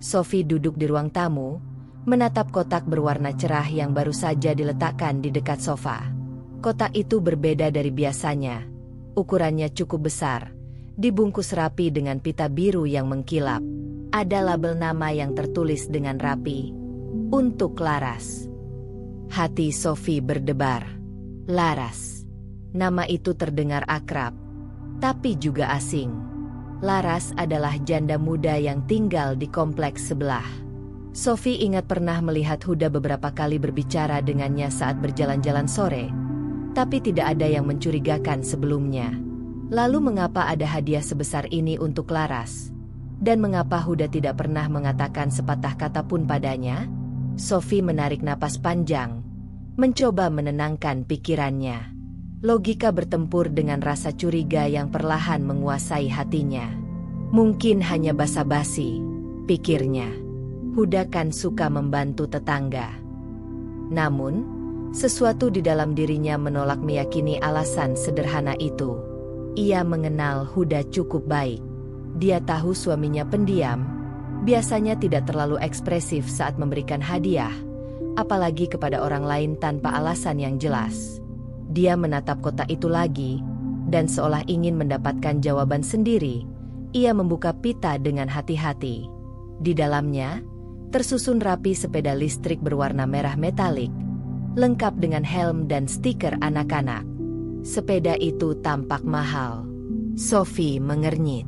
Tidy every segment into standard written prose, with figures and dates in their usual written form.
Sophie duduk di ruang tamu, menatap kotak berwarna cerah yang baru saja diletakkan di dekat sofa. Kotak itu berbeda dari biasanya. Ukurannya cukup besar, dibungkus rapi dengan pita biru yang mengkilap. Ada label nama yang tertulis dengan rapi. Untuk Laras. Hati Sophie berdebar. Laras. Nama itu terdengar akrab, tapi juga asing. Laras adalah janda muda yang tinggal di kompleks sebelah. Sophie ingat pernah melihat Huda beberapa kali berbicara dengannya saat berjalan-jalan sore, tapi tidak ada yang mencurigakan sebelumnya. Lalu mengapa ada hadiah sebesar ini untuk Laras? Dan mengapa Huda tidak pernah mengatakan sepatah kata pun padanya? Sophie menarik napas panjang, mencoba menenangkan pikirannya. Logika bertempur dengan rasa curiga yang perlahan menguasai hatinya. Mungkin hanya basa-basi, pikirnya. Huda kan suka membantu tetangga. Namun, sesuatu di dalam dirinya menolak meyakini alasan sederhana itu. Ia mengenal Huda cukup baik. Dia tahu suaminya pendiam, biasanya tidak terlalu ekspresif saat memberikan hadiah, apalagi kepada orang lain tanpa alasan yang jelas. Dia menatap kotak itu lagi, dan seolah ingin mendapatkan jawaban sendiri, ia membuka pita dengan hati-hati. Di dalamnya, tersusun rapi sepeda listrik berwarna merah metalik, lengkap dengan helm dan stiker anak-anak. Sepeda itu tampak mahal. Sophie mengernyit.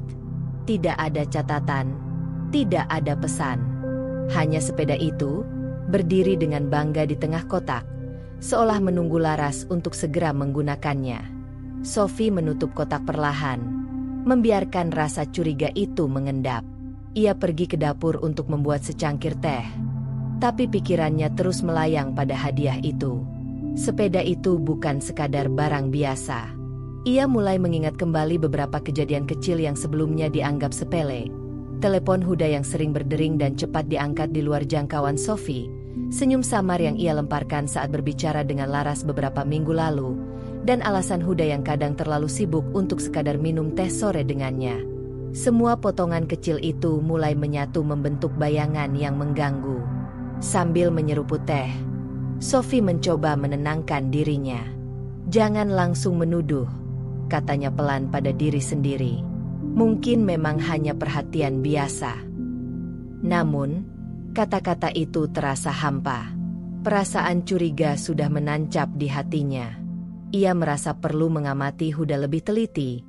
Tidak ada catatan, tidak ada pesan. Hanya sepeda itu, berdiri dengan bangga di tengah kotak, seolah menunggu Laras untuk segera menggunakannya. Sophie menutup kotak perlahan, membiarkan rasa curiga itu mengendap. Ia pergi ke dapur untuk membuat secangkir teh. Tapi pikirannya terus melayang pada hadiah itu. Sepeda itu bukan sekadar barang biasa. Ia mulai mengingat kembali beberapa kejadian kecil yang sebelumnya dianggap sepele. Telepon Huda yang sering berdering dan cepat diangkat di luar jangkauan Sophie. Senyum samar yang ia lemparkan saat berbicara dengan Laras beberapa minggu lalu, dan alasan Huda yang kadang terlalu sibuk untuk sekadar minum teh sore dengannya. Semua potongan kecil itu mulai menyatu membentuk bayangan yang mengganggu. Sambil menyeruput teh, Sophie mencoba menenangkan dirinya. "Jangan langsung menuduh," katanya pelan pada diri sendiri. "Mungkin memang hanya perhatian biasa." Namun, kata-kata itu terasa hampa. Perasaan curiga sudah menancap di hatinya. Ia merasa perlu mengamati Huda lebih teliti,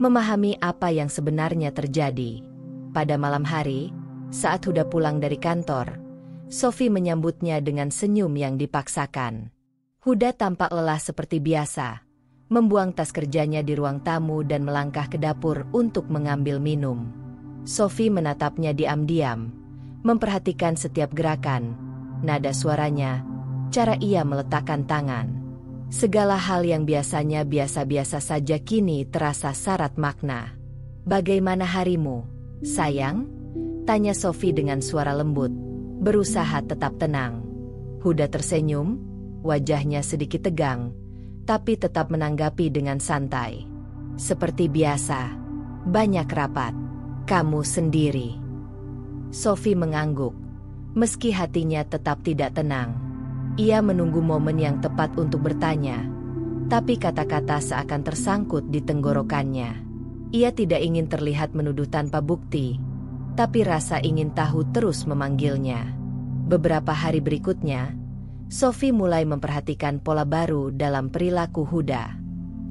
memahami apa yang sebenarnya terjadi. Pada malam hari, saat Huda pulang dari kantor, Sophie menyambutnya dengan senyum yang dipaksakan. Huda tampak lelah seperti biasa, membuang tas kerjanya di ruang tamu dan melangkah ke dapur untuk mengambil minum. Sophie menatapnya diam-diam, memperhatikan setiap gerakan, nada suaranya, cara ia meletakkan tangan. Segala hal yang biasanya biasa-biasa saja kini terasa syarat makna. "Bagaimana harimu, sayang?" tanya Sophie dengan suara lembut, berusaha tetap tenang. Huda tersenyum, wajahnya sedikit tegang, tapi tetap menanggapi dengan santai. "Seperti biasa, banyak rapat. Kamu sendiri?" Sophie mengangguk, meski hatinya tetap tidak tenang. Ia menunggu momen yang tepat untuk bertanya, tapi kata-kata seakan tersangkut di tenggorokannya. Ia tidak ingin terlihat menuduh tanpa bukti, tapi rasa ingin tahu terus memanggilnya. Beberapa hari berikutnya, Sophie mulai memperhatikan pola baru dalam perilaku Huda.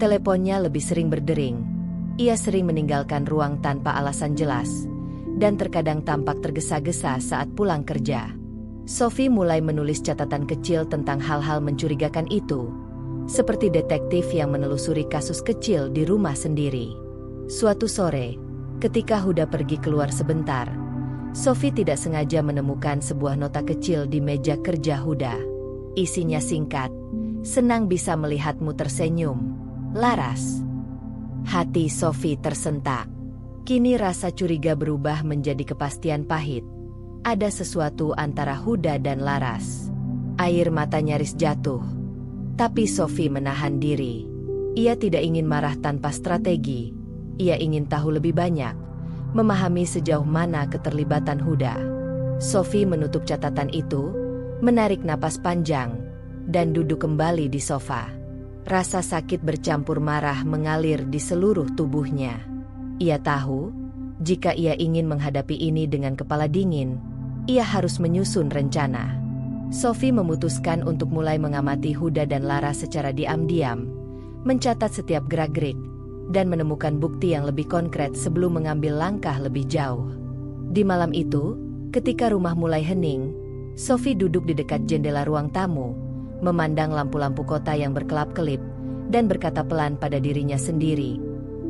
Teleponnya lebih sering berdering. Ia sering meninggalkan ruang tanpa alasan jelas, dan terkadang tampak tergesa-gesa saat pulang kerja. Sophie mulai menulis catatan kecil tentang hal-hal mencurigakan itu, seperti detektif yang menelusuri kasus kecil di rumah sendiri. Suatu sore, ketika Huda pergi keluar sebentar, Sophie tidak sengaja menemukan sebuah nota kecil di meja kerja Huda. Isinya singkat, "Senang bisa melihatmu tersenyum, Laras." Hati Sophie tersentak. Kini rasa curiga berubah menjadi kepastian pahit. Ada sesuatu antara Huda dan Laras. Air mata nyaris jatuh. Tapi Sophie menahan diri. Ia tidak ingin marah tanpa strategi. Ia ingin tahu lebih banyak, memahami sejauh mana keterlibatan Huda. Sophie menutup catatan itu, menarik napas panjang, dan duduk kembali di sofa. Rasa sakit bercampur marah mengalir di seluruh tubuhnya. Ia tahu, jika ia ingin menghadapi ini dengan kepala dingin, ia harus menyusun rencana. Sophie memutuskan untuk mulai mengamati Huda dan Lara secara diam-diam, mencatat setiap gerak-gerik, dan menemukan bukti yang lebih konkret sebelum mengambil langkah lebih jauh. Di malam itu, ketika rumah mulai hening, Sophie duduk di dekat jendela ruang tamu, memandang lampu-lampu kota yang berkelap-kelip, dan berkata pelan pada dirinya sendiri,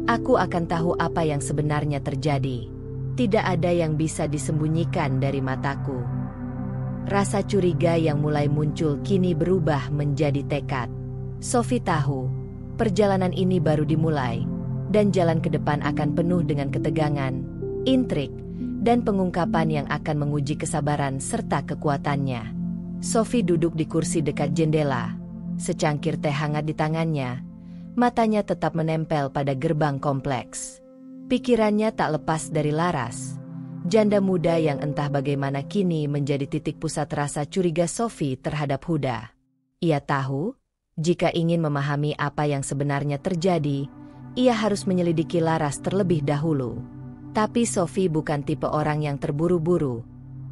"Aku akan tahu apa yang sebenarnya terjadi. Tidak ada yang bisa disembunyikan dari mataku." Rasa curiga yang mulai muncul kini berubah menjadi tekad. Sophie tahu, perjalanan ini baru dimulai, dan jalan ke depan akan penuh dengan ketegangan, intrik, dan pengungkapan yang akan menguji kesabaran serta kekuatannya. Sophie duduk di kursi dekat jendela, secangkir teh hangat di tangannya, matanya tetap menempel pada gerbang kompleks. Pikirannya tak lepas dari Laras, janda muda yang entah bagaimana kini menjadi titik pusat rasa curiga Sophie terhadap Huda. Ia tahu, jika ingin memahami apa yang sebenarnya terjadi, ia harus menyelidiki Laras terlebih dahulu. Tapi Sophie bukan tipe orang yang terburu-buru.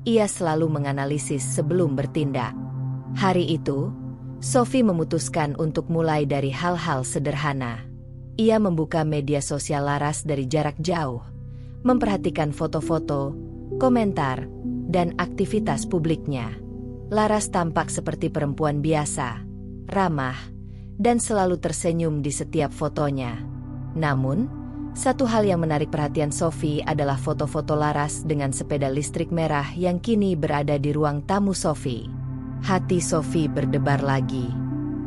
Ia selalu menganalisis sebelum bertindak. Hari itu, Sophie memutuskan untuk mulai dari hal-hal sederhana. Ia membuka media sosial Laras dari jarak jauh, memperhatikan foto-foto, komentar, dan aktivitas publiknya. Laras tampak seperti perempuan biasa, ramah, dan selalu tersenyum di setiap fotonya. Namun, satu hal yang menarik perhatian Sophie adalah foto-foto Laras dengan sepeda listrik merah yang kini berada di ruang tamu Sophie. Hati Sophie berdebar lagi.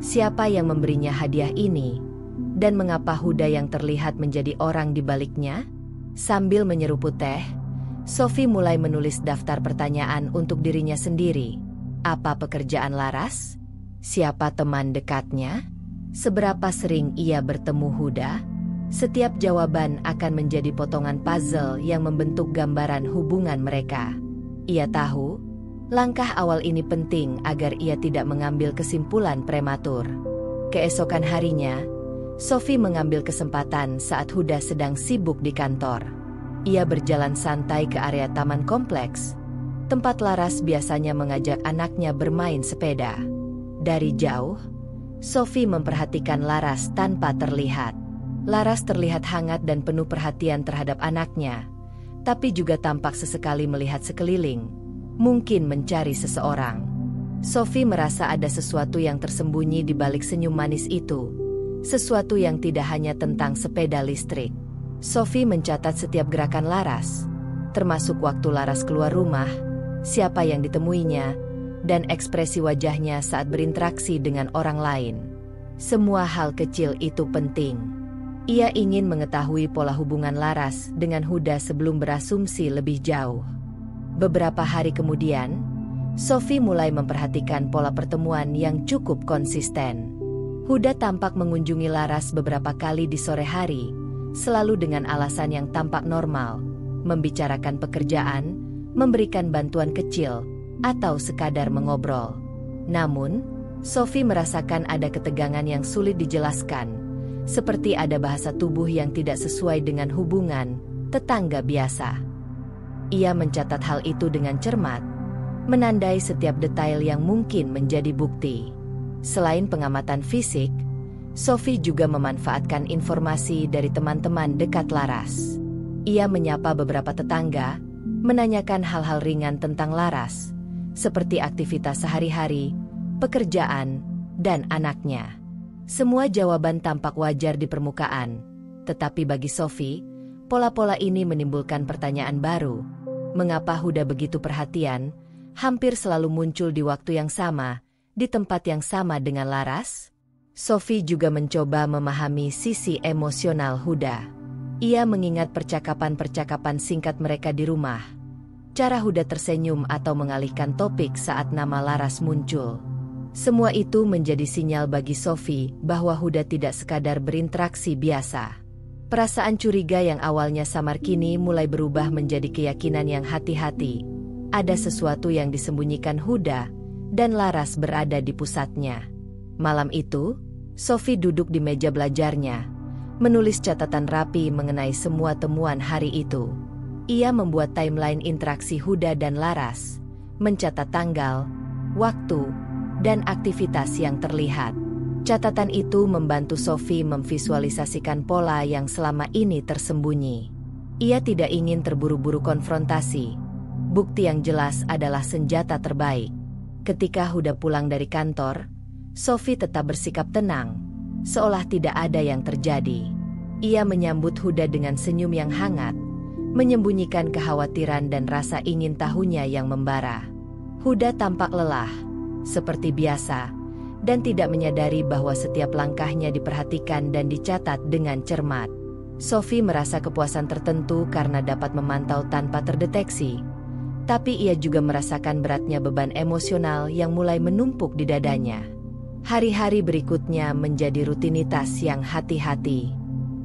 Siapa yang memberinya hadiah ini? Dan mengapa Huda yang terlihat menjadi orang di baliknya? Sambil menyeruput teh, Sophie mulai menulis daftar pertanyaan untuk dirinya sendiri. Apa pekerjaan Laras? Siapa teman dekatnya? Seberapa sering ia bertemu Huda? Setiap jawaban akan menjadi potongan puzzle yang membentuk gambaran hubungan mereka. Ia tahu, langkah awal ini penting agar ia tidak mengambil kesimpulan prematur. Keesokan harinya, Sophie mengambil kesempatan saat Huda sedang sibuk di kantor. Ia berjalan santai ke area taman kompleks, tempat Laras biasanya mengajak anaknya bermain sepeda. Dari jauh, Sophie memperhatikan Laras tanpa terlihat. Laras terlihat hangat dan penuh perhatian terhadap anaknya, tapi juga tampak sesekali melihat sekeliling, mungkin mencari seseorang. Sophie merasa ada sesuatu yang tersembunyi di balik senyum manis itu, sesuatu yang tidak hanya tentang sepeda listrik. Sophie mencatat setiap gerakan Laras, termasuk waktu Laras keluar rumah, siapa yang ditemuinya, dan ekspresi wajahnya saat berinteraksi dengan orang lain. Semua hal kecil itu penting. Ia ingin mengetahui pola hubungan Laras dengan Huda sebelum berasumsi lebih jauh. Beberapa hari kemudian, Sophie mulai memperhatikan pola pertemuan yang cukup konsisten. Huda tampak mengunjungi Laras beberapa kali di sore hari, selalu dengan alasan yang tampak normal, membicarakan pekerjaan, memberikan bantuan kecil, atau sekadar mengobrol. Namun, Sophie merasakan ada ketegangan yang sulit dijelaskan, seperti ada bahasa tubuh yang tidak sesuai dengan hubungan tetangga biasa. Ia mencatat hal itu dengan cermat, menandai setiap detail yang mungkin menjadi bukti. Selain pengamatan fisik, Sophie juga memanfaatkan informasi dari teman-teman dekat Laras. Ia menyapa beberapa tetangga, menanyakan hal-hal ringan tentang Laras, seperti aktivitas sehari-hari, pekerjaan, dan anaknya. Semua jawaban tampak wajar di permukaan, tetapi bagi Sophie, pola-pola ini menimbulkan pertanyaan baru. Mengapa Huda begitu perhatian, hampir selalu muncul di waktu yang sama, di tempat yang sama dengan Laras? Sophie juga mencoba memahami sisi emosional Huda. Ia mengingat percakapan-percakapan singkat mereka di rumah. Cara Huda tersenyum atau mengalihkan topik saat nama Laras muncul. Semua itu menjadi sinyal bagi Sophie bahwa Huda tidak sekadar berinteraksi biasa. Perasaan curiga yang awalnya samar kini mulai berubah menjadi keyakinan yang hati-hati. Ada sesuatu yang disembunyikan Huda, dan Laras berada di pusatnya. Malam itu, Sophie duduk di meja belajarnya, menulis catatan rapi mengenai semua temuan hari itu. Ia membuat timeline interaksi Huda dan Laras, mencatat tanggal, waktu, dan aktivitas yang terlihat. Catatan itu membantu Sophie memvisualisasikan pola yang selama ini tersembunyi. Ia tidak ingin terburu-buru konfrontasi. Bukti yang jelas adalah senjata terbaik. Ketika Huda pulang dari kantor, Sophie tetap bersikap tenang, seolah tidak ada yang terjadi. Ia menyambut Huda dengan senyum yang hangat, menyembunyikan kekhawatiran dan rasa ingin tahunya yang membara. Huda tampak lelah, seperti biasa, dan tidak menyadari bahwa setiap langkahnya diperhatikan dan dicatat dengan cermat. Sophie merasa kepuasan tertentu karena dapat memantau tanpa terdeteksi. Tapi ia juga merasakan beratnya beban emosional yang mulai menumpuk di dadanya. Hari-hari berikutnya menjadi rutinitas yang hati-hati.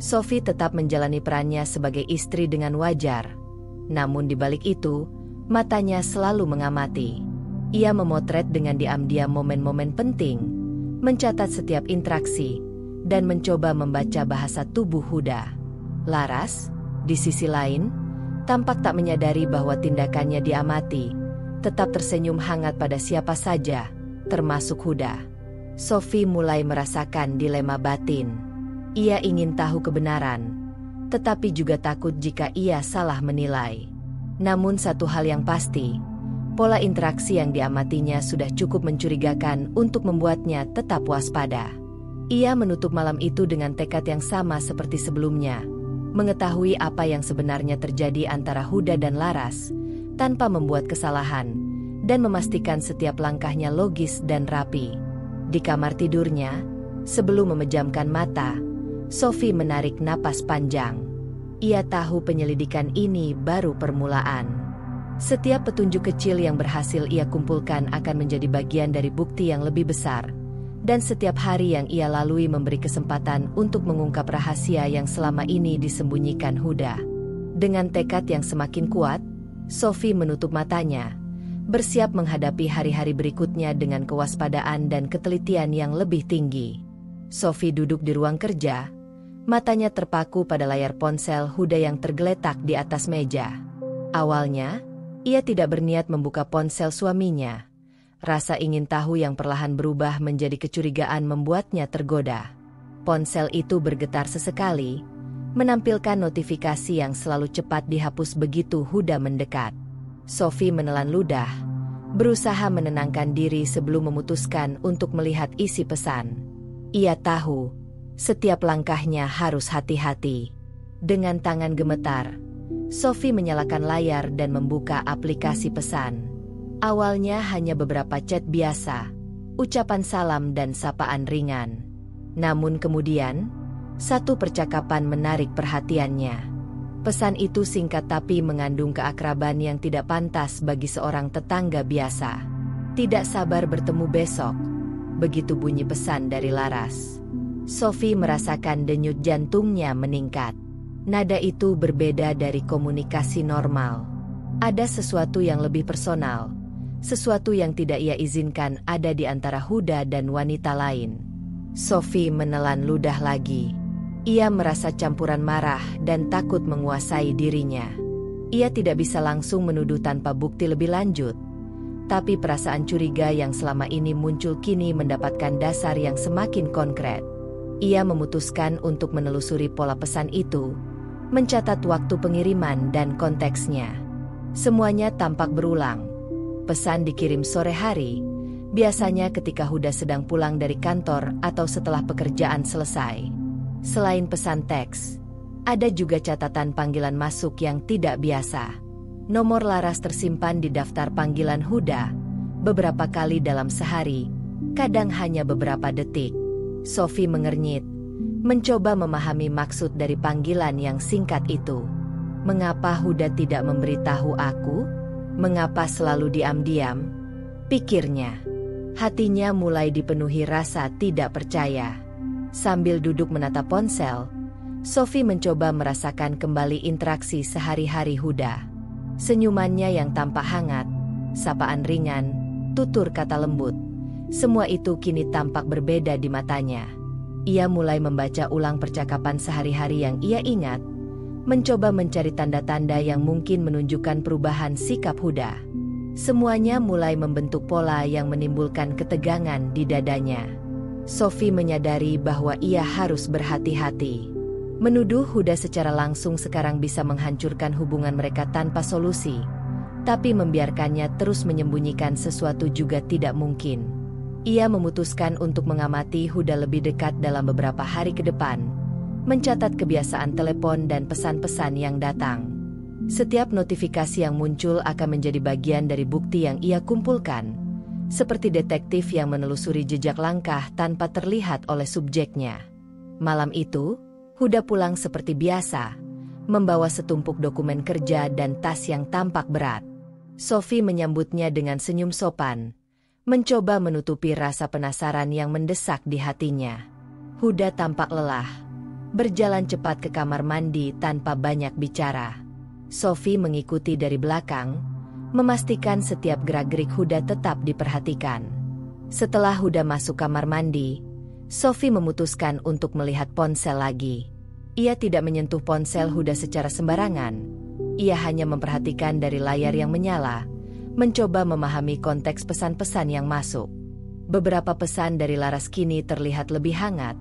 Sophie tetap menjalani perannya sebagai istri dengan wajar. Namun di balik itu, matanya selalu mengamati. Ia memotret dengan diam-diam momen-momen penting, mencatat setiap interaksi, dan mencoba membaca bahasa tubuh Huda. Laras, di sisi lain, tampak tak menyadari bahwa tindakannya diamati, tetap tersenyum hangat pada siapa saja, termasuk Huda. Sophie mulai merasakan dilema batin. Ia ingin tahu kebenaran, tetapi juga takut jika ia salah menilai. Namun satu hal yang pasti, pola interaksi yang diamatinya sudah cukup mencurigakan untuk membuatnya tetap waspada. Ia menutup malam itu dengan tekad yang sama seperti sebelumnya, mengetahui apa yang sebenarnya terjadi antara Huda dan Laras, tanpa membuat kesalahan, dan memastikan setiap langkahnya logis dan rapi. Di kamar tidurnya, sebelum memejamkan mata, Sophie menarik napas panjang. Ia tahu penyelidikan ini baru permulaan. Setiap petunjuk kecil yang berhasil ia kumpulkan akan menjadi bagian dari bukti yang lebih besar. Dan setiap hari yang ia lalui memberi kesempatan untuk mengungkap rahasia yang selama ini disembunyikan Huda. Dengan tekad yang semakin kuat, Sophie menutup matanya, bersiap menghadapi hari-hari berikutnya dengan kewaspadaan dan ketelitian yang lebih tinggi. Sophie duduk di ruang kerja, matanya terpaku pada layar ponsel Huda yang tergeletak di atas meja. Awalnya, ia tidak berniat membuka ponsel suaminya. Rasa ingin tahu yang perlahan berubah menjadi kecurigaan membuatnya tergoda. Ponsel itu bergetar sesekali, menampilkan notifikasi yang selalu cepat dihapus begitu Huda mendekat. Sophie menelan ludah, berusaha menenangkan diri sebelum memutuskan untuk melihat isi pesan. Ia tahu, setiap langkahnya harus hati-hati. Dengan tangan gemetar, Sophie menyalakan layar dan membuka aplikasi pesan. Awalnya hanya beberapa chat biasa, ucapan salam dan sapaan ringan. Namun kemudian, satu percakapan menarik perhatiannya. Pesan itu singkat tapi mengandung keakraban yang tidak pantas bagi seorang tetangga biasa. Tidak sabar bertemu besok. Begitu bunyi pesan dari Laras. Sophie merasakan denyut jantungnya meningkat. Nada itu berbeda dari komunikasi normal. Ada sesuatu yang lebih personal. Sesuatu yang tidak ia izinkan ada di antara Huda dan wanita lain. Sophie menelan ludah lagi. Ia merasa campuran marah dan takut menguasai dirinya. Ia tidak bisa langsung menuduh tanpa bukti lebih lanjut. Tapi perasaan curiga yang selama ini muncul kini mendapatkan dasar yang semakin konkret. Ia memutuskan untuk menelusuri pola pesan itu, mencatat waktu pengiriman dan konteksnya. Semuanya tampak berulang. Pesan dikirim sore hari, biasanya ketika Huda sedang pulang dari kantor atau setelah pekerjaan selesai. Selain pesan teks, ada juga catatan panggilan masuk yang tidak biasa. Nomor Laras tersimpan di daftar panggilan Huda, beberapa kali dalam sehari, kadang hanya beberapa detik. Sophie mengernyit, mencoba memahami maksud dari panggilan yang singkat itu. Mengapa Huda tidak memberitahu aku? Mengapa selalu diam-diam? Pikirnya. Hatinya mulai dipenuhi rasa tidak percaya. Sambil duduk menatap ponsel, Sophie mencoba merasakan kembali interaksi sehari-hari Huda. Senyumannya yang tampak hangat, sapaan ringan, tutur kata lembut. Semua itu kini tampak berbeda di matanya. Ia mulai membaca ulang percakapan sehari-hari yang ia ingat, mencoba mencari tanda-tanda yang mungkin menunjukkan perubahan sikap Huda. Semuanya mulai membentuk pola yang menimbulkan ketegangan di dadanya. Sophie menyadari bahwa ia harus berhati-hati. Menuduh Huda secara langsung sekarang bisa menghancurkan hubungan mereka tanpa solusi, tapi membiarkannya terus menyembunyikan sesuatu juga tidak mungkin. Ia memutuskan untuk mengamati Huda lebih dekat dalam beberapa hari ke depan, mencatat kebiasaan telepon dan pesan-pesan yang datang. Setiap notifikasi yang muncul akan menjadi bagian dari bukti yang ia kumpulkan, seperti detektif yang menelusuri jejak langkah tanpa terlihat oleh subjeknya. Malam itu, Huda pulang seperti biasa, membawa setumpuk dokumen kerja dan tas yang tampak berat. Sophie menyambutnya dengan senyum sopan, mencoba menutupi rasa penasaran yang mendesak di hatinya. Huda tampak lelah, berjalan cepat ke kamar mandi tanpa banyak bicara. Sophie mengikuti dari belakang, memastikan setiap gerak-gerik Huda tetap diperhatikan. Setelah Huda masuk kamar mandi, Sophie memutuskan untuk melihat ponsel lagi. Ia tidak menyentuh ponsel Huda secara sembarangan. Ia hanya memperhatikan dari layar yang menyala, mencoba memahami konteks pesan-pesan yang masuk. Beberapa pesan dari Laras kini terlihat lebih hangat,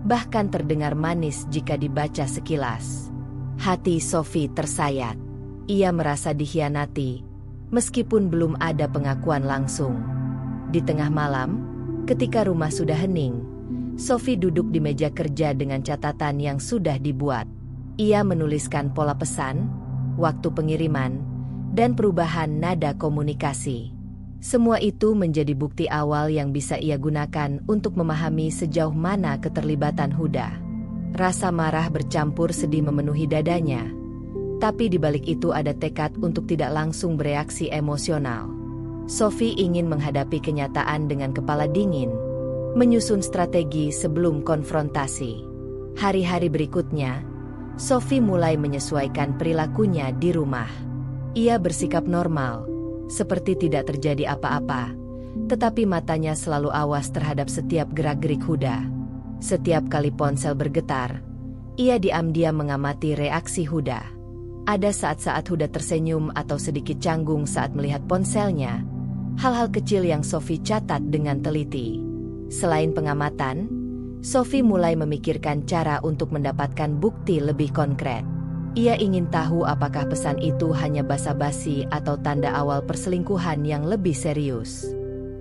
bahkan terdengar manis jika dibaca sekilas. Hati Sophie tersayat. Ia merasa dikhianati, meskipun belum ada pengakuan langsung. Di tengah malam, ketika rumah sudah hening, Sophie duduk di meja kerja dengan catatan yang sudah dibuat. Ia menuliskan pola pesan, waktu pengiriman, dan perubahan nada komunikasi. Semua itu menjadi bukti awal yang bisa ia gunakan untuk memahami sejauh mana keterlibatan Huda. Rasa marah bercampur sedih memenuhi dadanya, tapi di balik itu ada tekad untuk tidak langsung bereaksi emosional. Sophie ingin menghadapi kenyataan dengan kepala dingin, menyusun strategi sebelum konfrontasi. Hari-hari berikutnya, Sophie mulai menyesuaikan perilakunya di rumah. Ia bersikap normal, seperti tidak terjadi apa-apa, tetapi matanya selalu awas terhadap setiap gerak-gerik Huda. Setiap kali ponsel bergetar, ia diam-diam mengamati reaksi Huda. Ada saat-saat Huda tersenyum atau sedikit canggung saat melihat ponselnya, hal-hal kecil yang Sophie catat dengan teliti. Selain pengamatan, Sophie mulai memikirkan cara untuk mendapatkan bukti lebih konkret. Ia ingin tahu apakah pesan itu hanya basa-basi atau tanda awal perselingkuhan yang lebih serius.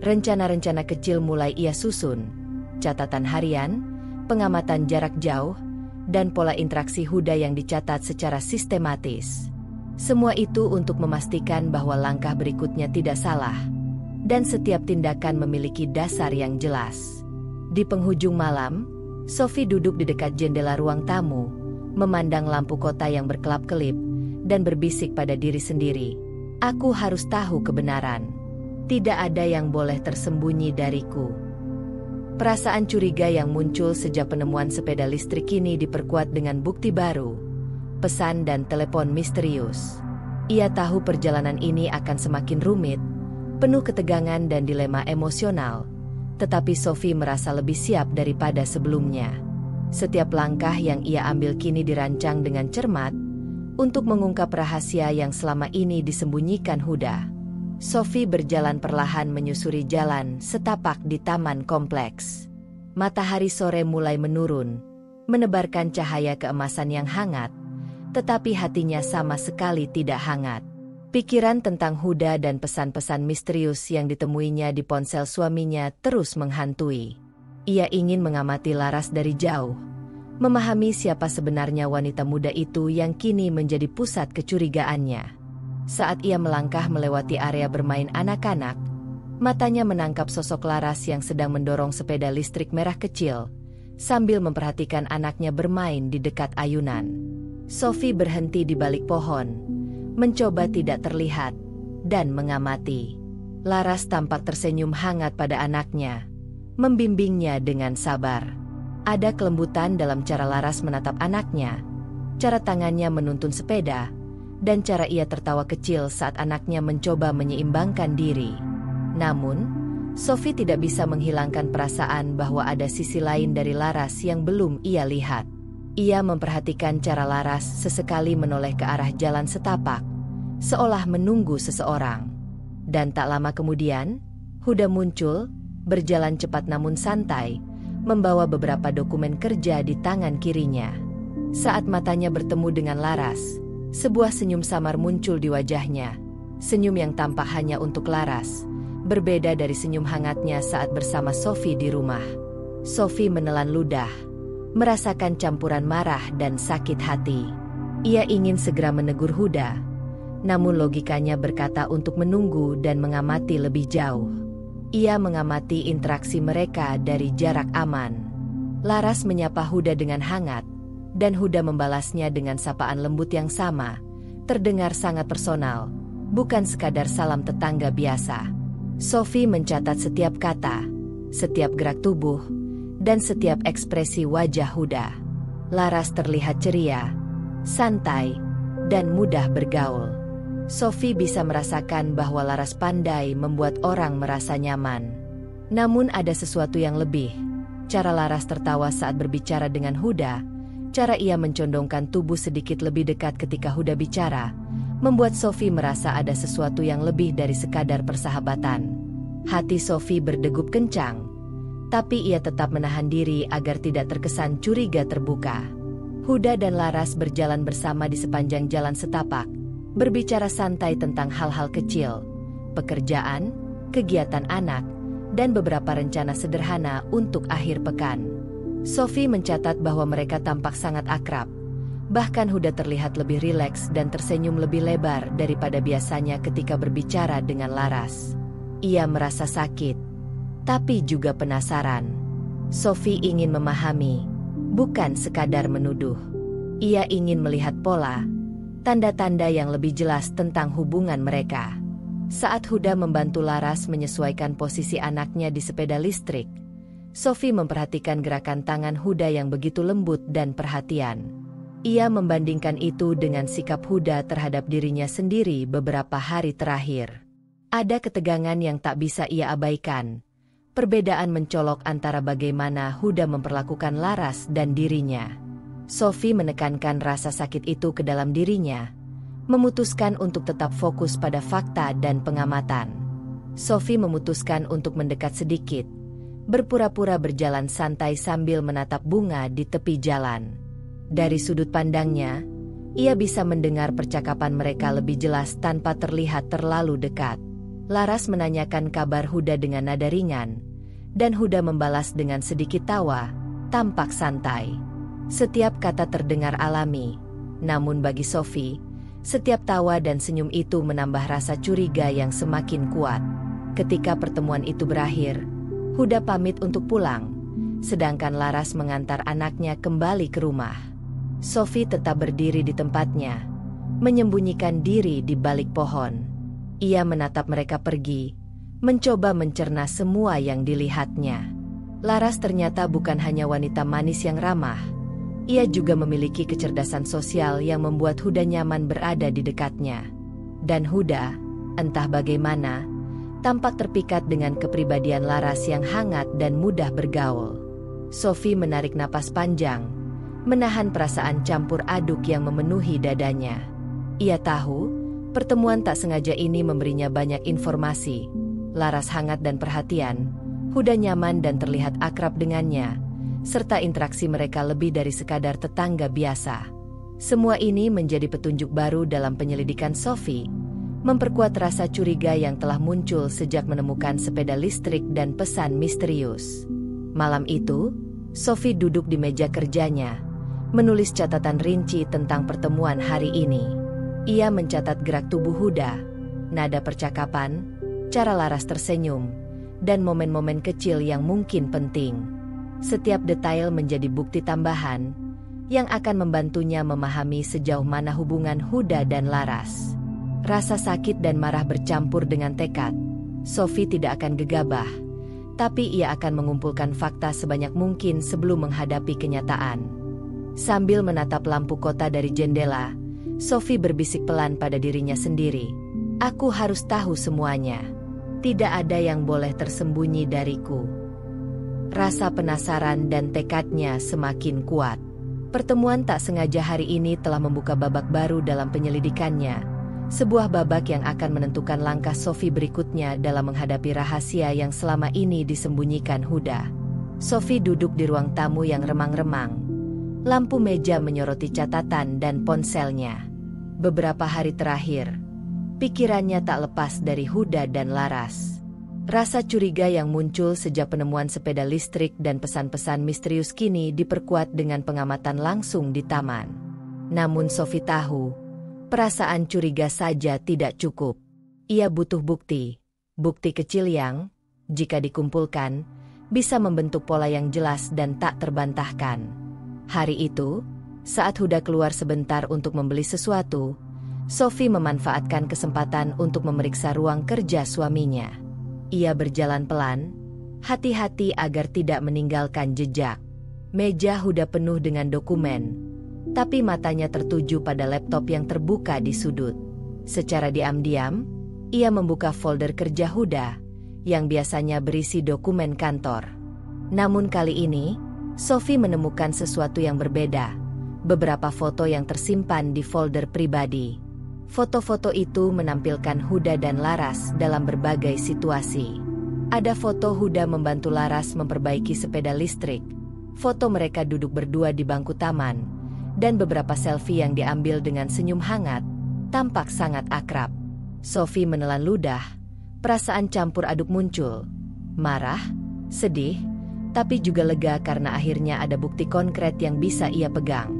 Rencana-rencana kecil mulai ia susun, catatan harian, pengamatan jarak jauh, dan pola interaksi Huda yang dicatat secara sistematis. Semua itu untuk memastikan bahwa langkah berikutnya tidak salah, dan setiap tindakan memiliki dasar yang jelas. Di penghujung malam, Sophie duduk di dekat jendela ruang tamu, memandang lampu kota yang berkelap-kelip, dan berbisik pada diri sendiri. Aku harus tahu kebenaran. Tidak ada yang boleh tersembunyi dariku. Perasaan curiga yang muncul sejak penemuan sepeda listrik kini diperkuat dengan bukti baru, pesan dan telepon misterius. Ia tahu perjalanan ini akan semakin rumit, penuh ketegangan dan dilema emosional, tetapi Sophie merasa lebih siap daripada sebelumnya. Setiap langkah yang ia ambil kini dirancang dengan cermat untuk mengungkap rahasia yang selama ini disembunyikan Huda. Sophie berjalan perlahan menyusuri jalan setapak di taman kompleks. Matahari sore mulai menurun, menebarkan cahaya keemasan yang hangat, tetapi hatinya sama sekali tidak hangat. Pikiran tentang Huda dan pesan-pesan misterius yang ditemuinya di ponsel suaminya terus menghantui. Ia ingin mengamati Laras dari jauh, memahami siapa sebenarnya wanita muda itu yang kini menjadi pusat kecurigaannya. Saat ia melangkah melewati area bermain anak-anak, matanya menangkap sosok Laras yang sedang mendorong sepeda listrik merah kecil, sambil memperhatikan anaknya bermain di dekat ayunan. Sophie berhenti di balik pohon, mencoba tidak terlihat, dan mengamati. Laras tampak tersenyum hangat pada anaknya, membimbingnya dengan sabar. Ada kelembutan dalam cara Laras menatap anaknya, cara tangannya menuntun sepeda, dan cara ia tertawa kecil saat anaknya mencoba menyeimbangkan diri. Namun, Sophie tidak bisa menghilangkan perasaan bahwa ada sisi lain dari Laras yang belum ia lihat. Ia memperhatikan cara Laras sesekali menoleh ke arah jalan setapak, seolah menunggu seseorang. Dan tak lama kemudian, Huda muncul, berjalan cepat namun santai, membawa beberapa dokumen kerja di tangan kirinya. Saat matanya bertemu dengan Laras, sebuah senyum samar muncul di wajahnya. Senyum yang tampak hanya untuk Laras, berbeda dari senyum hangatnya saat bersama Sophie di rumah. Sophie menelan ludah, merasakan campuran marah dan sakit hati. Ia ingin segera menegur Huda, namun logikanya berkata untuk menunggu dan mengamati lebih jauh. Ia mengamati interaksi mereka dari jarak aman. Laras menyapa Huda dengan hangat, dan Huda membalasnya dengan sapaan lembut yang sama, terdengar sangat personal, bukan sekadar salam tetangga biasa. Sophie mencatat setiap kata, setiap gerak tubuh, dan setiap ekspresi wajah Huda. Laras terlihat ceria, santai, dan mudah bergaul. Sophie bisa merasakan bahwa Laras pandai membuat orang merasa nyaman. Namun ada sesuatu yang lebih. Cara Laras tertawa saat berbicara dengan Huda, cara ia mencondongkan tubuh sedikit lebih dekat ketika Huda bicara, membuat Sophie merasa ada sesuatu yang lebih dari sekadar persahabatan. Hati Sophie berdegup kencang, tapi ia tetap menahan diri agar tidak terkesan curiga terbuka. Huda dan Laras berjalan bersama di sepanjang jalan setapak, berbicara santai tentang hal-hal kecil, pekerjaan, kegiatan anak, dan beberapa rencana sederhana untuk akhir pekan. Sophie mencatat bahwa mereka tampak sangat akrab. Bahkan Huda terlihat lebih rileks dan tersenyum lebih lebar daripada biasanya ketika berbicara dengan Laras. Ia merasa sakit, tapi juga penasaran. Sophie ingin memahami, bukan sekadar menuduh. Ia ingin melihat pola, tanda-tanda yang lebih jelas tentang hubungan mereka. Saat Huda membantu Laras menyesuaikan posisi anaknya di sepeda listrik, Sophie memperhatikan gerakan tangan Huda yang begitu lembut dan perhatian. Ia membandingkan itu dengan sikap Huda terhadap dirinya sendiri beberapa hari terakhir. Ada ketegangan yang tak bisa ia abaikan. Perbedaan mencolok antara bagaimana Huda memperlakukan Laras dan dirinya. Sophie menekankan rasa sakit itu ke dalam dirinya, memutuskan untuk tetap fokus pada fakta dan pengamatan. Sophie memutuskan untuk mendekat sedikit, berpura-pura berjalan santai sambil menatap bunga di tepi jalan. Dari sudut pandangnya, ia bisa mendengar percakapan mereka lebih jelas tanpa terlihat terlalu dekat. Laras menanyakan kabar Huda dengan nada ringan, dan Huda membalas dengan sedikit tawa, tampak santai. Setiap kata terdengar alami, namun bagi Sophie, setiap tawa dan senyum itu menambah rasa curiga yang semakin kuat. Ketika pertemuan itu berakhir, Huda pamit untuk pulang, sedangkan Laras mengantar anaknya kembali ke rumah. Sophie tetap berdiri di tempatnya, menyembunyikan diri di balik pohon. Ia menatap mereka pergi, mencoba mencerna semua yang dilihatnya. Laras ternyata bukan hanya wanita manis yang ramah. Ia juga memiliki kecerdasan sosial yang membuat Huda nyaman berada di dekatnya. Dan Huda, entah bagaimana, tampak terpikat dengan kepribadian Laras yang hangat dan mudah bergaul. Sophie menarik napas panjang, menahan perasaan campur aduk yang memenuhi dadanya. Ia tahu, pertemuan tak sengaja ini memberinya banyak informasi. Laras hangat dan perhatian, Huda nyaman dan terlihat akrab dengannya, serta interaksi mereka lebih dari sekadar tetangga biasa. Semua ini menjadi petunjuk baru dalam penyelidikan Sophie, memperkuat rasa curiga yang telah muncul sejak menemukan sepeda listrik dan pesan misterius. Malam itu, Sophie duduk di meja kerjanya, menulis catatan rinci tentang pertemuan hari ini. Ia mencatat gerak tubuh Huda, nada percakapan, cara Laras tersenyum, dan momen-momen kecil yang mungkin penting. Setiap detail menjadi bukti tambahan yang akan membantunya memahami sejauh mana hubungan Huda dan Laras. Rasa sakit dan marah bercampur dengan tekad. Sophie tidak akan gegabah, tapi ia akan mengumpulkan fakta sebanyak mungkin sebelum menghadapi kenyataan. Sambil menatap lampu kota dari jendela, Sophie berbisik pelan pada dirinya sendiri. Aku harus tahu semuanya. Tidak ada yang boleh tersembunyi dariku. Rasa penasaran dan tekadnya semakin kuat. Pertemuan tak sengaja hari ini telah membuka babak baru dalam penyelidikannya. Sebuah babak yang akan menentukan langkah Sophie berikutnya dalam menghadapi rahasia yang selama ini disembunyikan Huda. Sophie duduk di ruang tamu yang remang-remang. Lampu meja menyoroti catatan dan ponselnya. Beberapa hari terakhir, pikirannya tak lepas dari Huda dan Laras. Rasa curiga yang muncul sejak penemuan sepeda listrik dan pesan-pesan misterius kini diperkuat dengan pengamatan langsung di taman. Namun Sophie tahu, perasaan curiga saja tidak cukup. Ia butuh bukti. Bukti kecil yang, jika dikumpulkan, bisa membentuk pola yang jelas dan tak terbantahkan. Hari itu, saat Huda keluar sebentar untuk membeli sesuatu, Sophie memanfaatkan kesempatan untuk memeriksa ruang kerja suaminya. Ia berjalan pelan, hati-hati agar tidak meninggalkan jejak. Meja Huda penuh dengan dokumen, tapi matanya tertuju pada laptop yang terbuka di sudut. Secara diam-diam, ia membuka folder kerja Huda, yang biasanya berisi dokumen kantor. Namun kali ini, Sophie menemukan sesuatu yang berbeda. Beberapa foto yang tersimpan di folder pribadi. Foto-foto itu menampilkan Huda dan Laras dalam berbagai situasi. Ada foto Huda membantu Laras memperbaiki sepeda listrik, foto mereka duduk berdua di bangku taman, dan beberapa selfie yang diambil dengan senyum hangat, tampak sangat akrab. Sophie menelan ludah, perasaan campur aduk muncul. Marah, sedih, tapi juga lega karena akhirnya ada bukti konkret yang bisa ia pegang.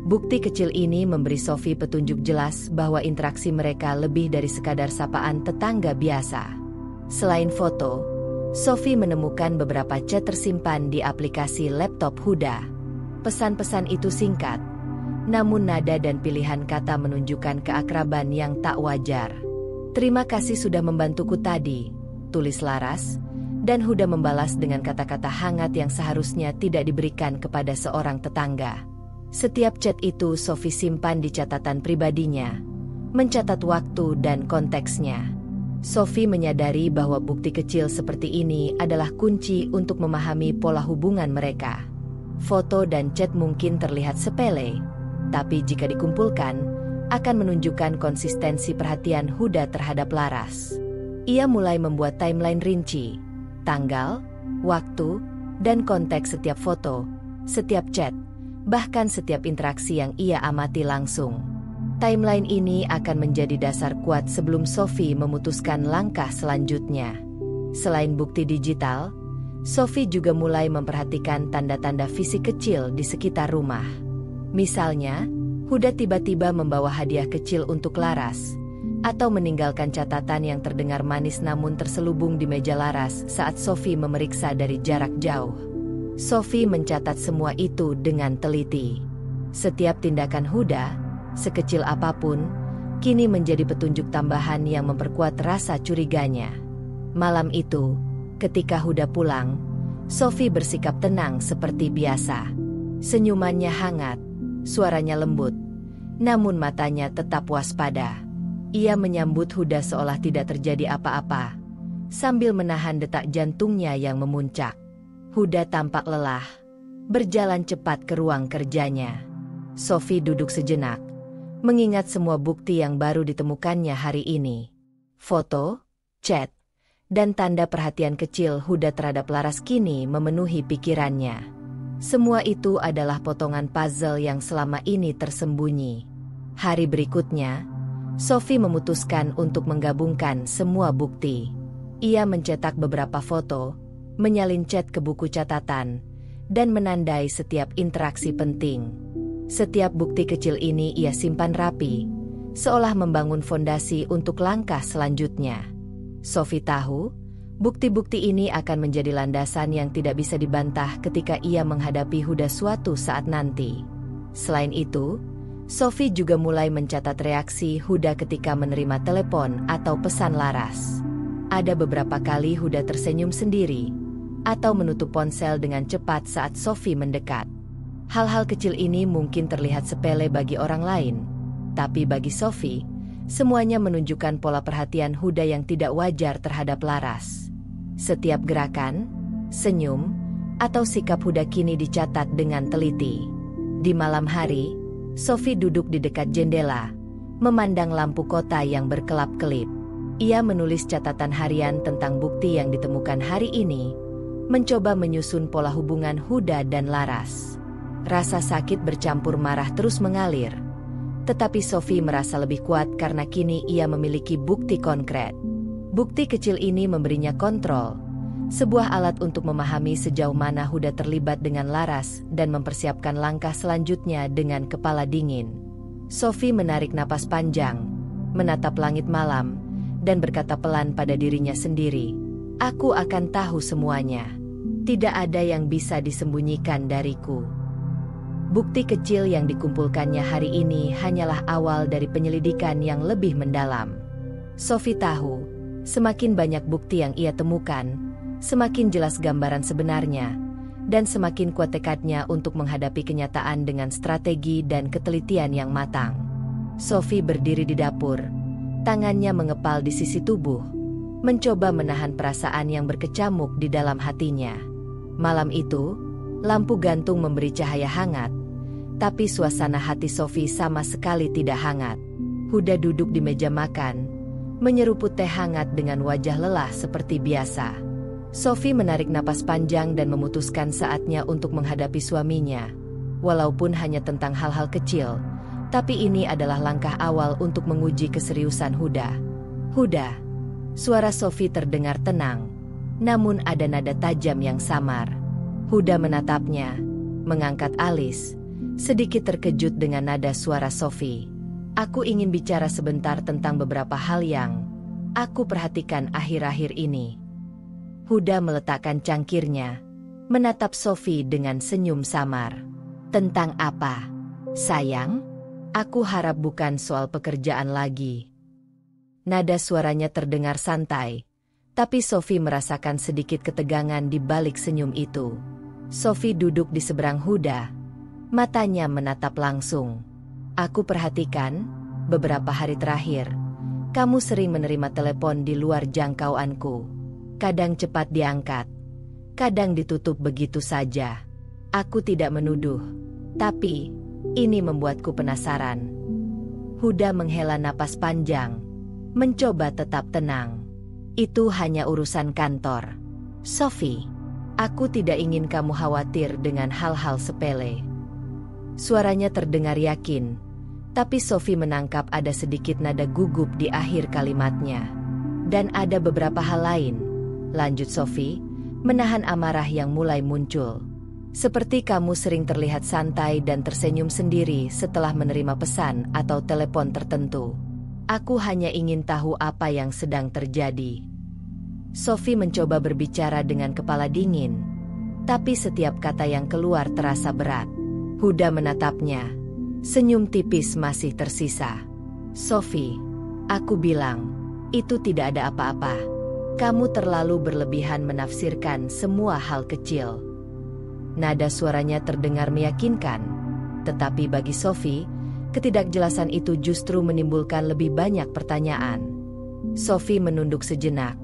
Bukti kecil ini memberi Sophie petunjuk jelas bahwa interaksi mereka lebih dari sekadar sapaan tetangga biasa. Selain foto, Sophie menemukan beberapa chat tersimpan di aplikasi laptop Huda. Pesan-pesan itu singkat, namun nada dan pilihan kata menunjukkan keakraban yang tak wajar. "Terima kasih sudah membantuku tadi," tulis Laras, dan Huda membalas dengan kata-kata hangat yang seharusnya tidak diberikan kepada seorang tetangga. Setiap chat itu Sophie simpan di catatan pribadinya, mencatat waktu dan konteksnya. Sophie menyadari bahwa bukti kecil seperti ini adalah kunci untuk memahami pola hubungan mereka. Foto dan chat mungkin terlihat sepele, tapi jika dikumpulkan, akan menunjukkan konsistensi perhatian Huda terhadap Laras. Ia mulai membuat timeline rinci, tanggal, waktu, dan konteks setiap foto, setiap chat, bahkan setiap interaksi yang ia amati langsung. Timeline ini akan menjadi dasar kuat sebelum Sophie memutuskan langkah selanjutnya. Selain bukti digital, Sophie juga mulai memperhatikan tanda-tanda fisik kecil di sekitar rumah. Misalnya, Huda tiba-tiba membawa hadiah kecil untuk Laras, atau meninggalkan catatan yang terdengar manis namun terselubung di meja Laras saat Sophie memeriksa dari jarak jauh. Sophie mencatat semua itu dengan teliti. Setiap tindakan Huda, sekecil apapun, kini menjadi petunjuk tambahan yang memperkuat rasa curiganya. Malam itu, ketika Huda pulang, Sophie bersikap tenang seperti biasa. Senyumannya hangat, suaranya lembut, namun matanya tetap waspada. Ia menyambut Huda seolah tidak terjadi apa-apa, sambil menahan detak jantungnya yang memuncak. Huda tampak lelah, berjalan cepat ke ruang kerjanya. Sophie duduk sejenak, mengingat semua bukti yang baru ditemukannya hari ini. Foto, chat, dan tanda perhatian kecil Huda terhadap Laras kini memenuhi pikirannya. Semua itu adalah potongan puzzle yang selama ini tersembunyi. Hari berikutnya, Sophie memutuskan untuk menggabungkan semua bukti. Ia mencetak beberapa foto, menyalin chat ke buku catatan, dan menandai setiap interaksi penting. Setiap bukti kecil ini ia simpan rapi, seolah membangun fondasi untuk langkah selanjutnya. Sophie tahu, bukti-bukti ini akan menjadi landasan yang tidak bisa dibantah ketika ia menghadapi Huda suatu saat nanti. Selain itu, Sophie juga mulai mencatat reaksi Huda ketika menerima telepon atau pesan Laras. Ada beberapa kali Huda tersenyum sendiri, atau menutup ponsel dengan cepat saat Sophie mendekat. Hal-hal kecil ini mungkin terlihat sepele bagi orang lain, Tapi bagi Sophie, semuanya menunjukkan pola perhatian Huda yang tidak wajar terhadap Laras. Setiap gerakan, senyum, atau sikap Huda kini dicatat dengan teliti. Di malam hari, Sophie duduk di dekat jendela, memandang lampu kota yang berkelap-kelip. Ia menulis catatan harian tentang bukti yang ditemukan hari ini, mencoba menyusun pola hubungan Huda dan Laras. Rasa sakit bercampur marah terus mengalir. Tetapi Sophie merasa lebih kuat karena kini ia memiliki bukti konkret. Bukti kecil ini memberinya kontrol, sebuah alat untuk memahami sejauh mana Huda terlibat dengan Laras dan mempersiapkan langkah selanjutnya dengan kepala dingin. Sophie menarik napas panjang, menatap langit malam, dan berkata pelan pada dirinya sendiri, "Aku akan tahu semuanya. Tidak ada yang bisa disembunyikan dariku." Bukti kecil yang dikumpulkannya hari ini hanyalah awal dari penyelidikan yang lebih mendalam. Sophie tahu, semakin banyak bukti yang ia temukan, semakin jelas gambaran sebenarnya, dan semakin kuat tekadnya untuk menghadapi kenyataan dengan strategi dan ketelitian yang matang. Sophie berdiri di dapur, tangannya mengepal di sisi tubuh, mencoba menahan perasaan yang berkecamuk di dalam hatinya. Malam itu, lampu gantung memberi cahaya hangat, tapi suasana hati Sophie sama sekali tidak hangat. Huda duduk di meja makan, menyeruput teh hangat dengan wajah lelah seperti biasa. Sophie menarik napas panjang dan memutuskan saatnya untuk menghadapi suaminya. Walaupun hanya tentang hal-hal kecil, tapi ini adalah langkah awal untuk menguji keseriusan Huda. "Huda." Suara Sophie terdengar tenang, namun ada nada tajam yang samar. Huda menatapnya, mengangkat alis, sedikit terkejut dengan nada suara Sophie. "Aku ingin bicara sebentar tentang beberapa hal yang aku perhatikan akhir-akhir ini." Huda meletakkan cangkirnya, menatap Sophie dengan senyum samar. "Tentang apa, sayang? Aku harap bukan soal pekerjaan lagi." Nada suaranya terdengar santai, tapi Sophie merasakan sedikit ketegangan di balik senyum itu. Sophie duduk di seberang Huda, matanya menatap langsung. "Aku perhatikan, beberapa hari terakhir, kamu sering menerima telepon di luar jangkauanku. Kadang cepat diangkat, kadang ditutup begitu saja. Aku tidak menuduh, tapi ini membuatku penasaran." Huda menghela napas panjang, mencoba tetap tenang. "Itu hanya urusan kantor, Sophie. Aku tidak ingin kamu khawatir dengan hal-hal sepele." Suaranya terdengar yakin, tapi Sophie menangkap ada sedikit nada gugup di akhir kalimatnya. "Dan ada beberapa hal lain," lanjut Sophie, menahan amarah yang mulai muncul. "Seperti kamu sering terlihat santai dan tersenyum sendiri setelah menerima pesan atau telepon tertentu. Aku hanya ingin tahu apa yang sedang terjadi." Sophie mencoba berbicara dengan kepala dingin, tapi setiap kata yang keluar terasa berat. Huda menatapnya, senyum tipis masih tersisa. "Sophie, aku bilang, itu tidak ada apa-apa. Kamu terlalu berlebihan menafsirkan semua hal kecil." Nada suaranya terdengar meyakinkan, tetapi bagi Sophie, ketidakjelasan itu justru menimbulkan lebih banyak pertanyaan. Sophie menunduk sejenak,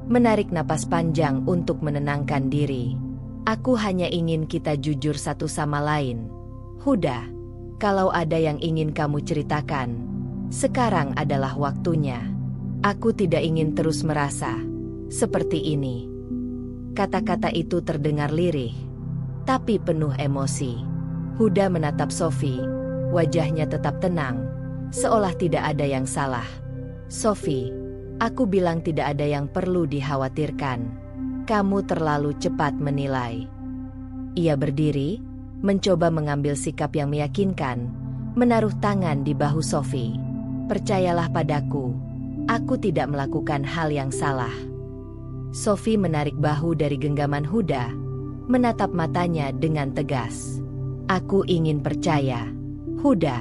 menarik napas panjang untuk menenangkan diri. "Aku hanya ingin kita jujur satu sama lain. Huda, kalau ada yang ingin kamu ceritakan, sekarang adalah waktunya. Aku tidak ingin terus merasa seperti ini." Kata-kata itu terdengar lirih, tapi penuh emosi. Huda menatap Sophie, wajahnya tetap tenang, seolah tidak ada yang salah. "Sophie, aku bilang tidak ada yang perlu dikhawatirkan. Kamu terlalu cepat menilai." Ia berdiri, mencoba mengambil sikap yang meyakinkan, menaruh tangan di bahu Sophie. "Percayalah padaku, aku tidak melakukan hal yang salah." Sophie menarik bahu dari genggaman Huda, menatap matanya dengan tegas. "Aku ingin percaya, Huda,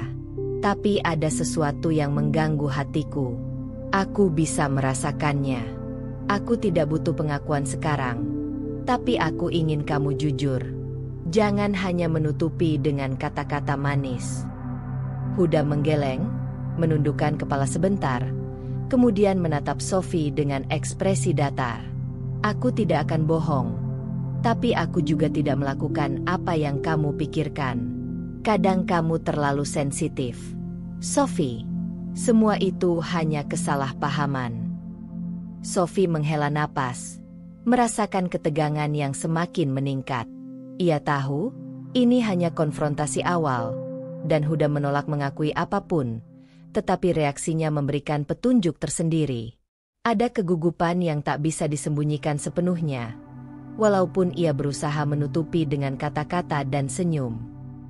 tapi ada sesuatu yang mengganggu hatiku. Aku bisa merasakannya. Aku tidak butuh pengakuan sekarang, tapi aku ingin kamu jujur. Jangan hanya menutupi dengan kata-kata manis." Huda menggeleng, menundukkan kepala sebentar, kemudian menatap Sophie dengan ekspresi datar. Aku tidak akan bohong, tapi aku juga tidak melakukan apa yang kamu pikirkan. Kadang kamu terlalu sensitif. Sophie, semua itu hanya kesalahpahaman. Sophie menghela napas, merasakan ketegangan yang semakin meningkat. Ia tahu, ini hanya konfrontasi awal, dan Huda menolak mengakui apapun, tetapi reaksinya memberikan petunjuk tersendiri. Ada kegugupan yang tak bisa disembunyikan sepenuhnya, walaupun ia berusaha menutupi dengan kata-kata dan senyum.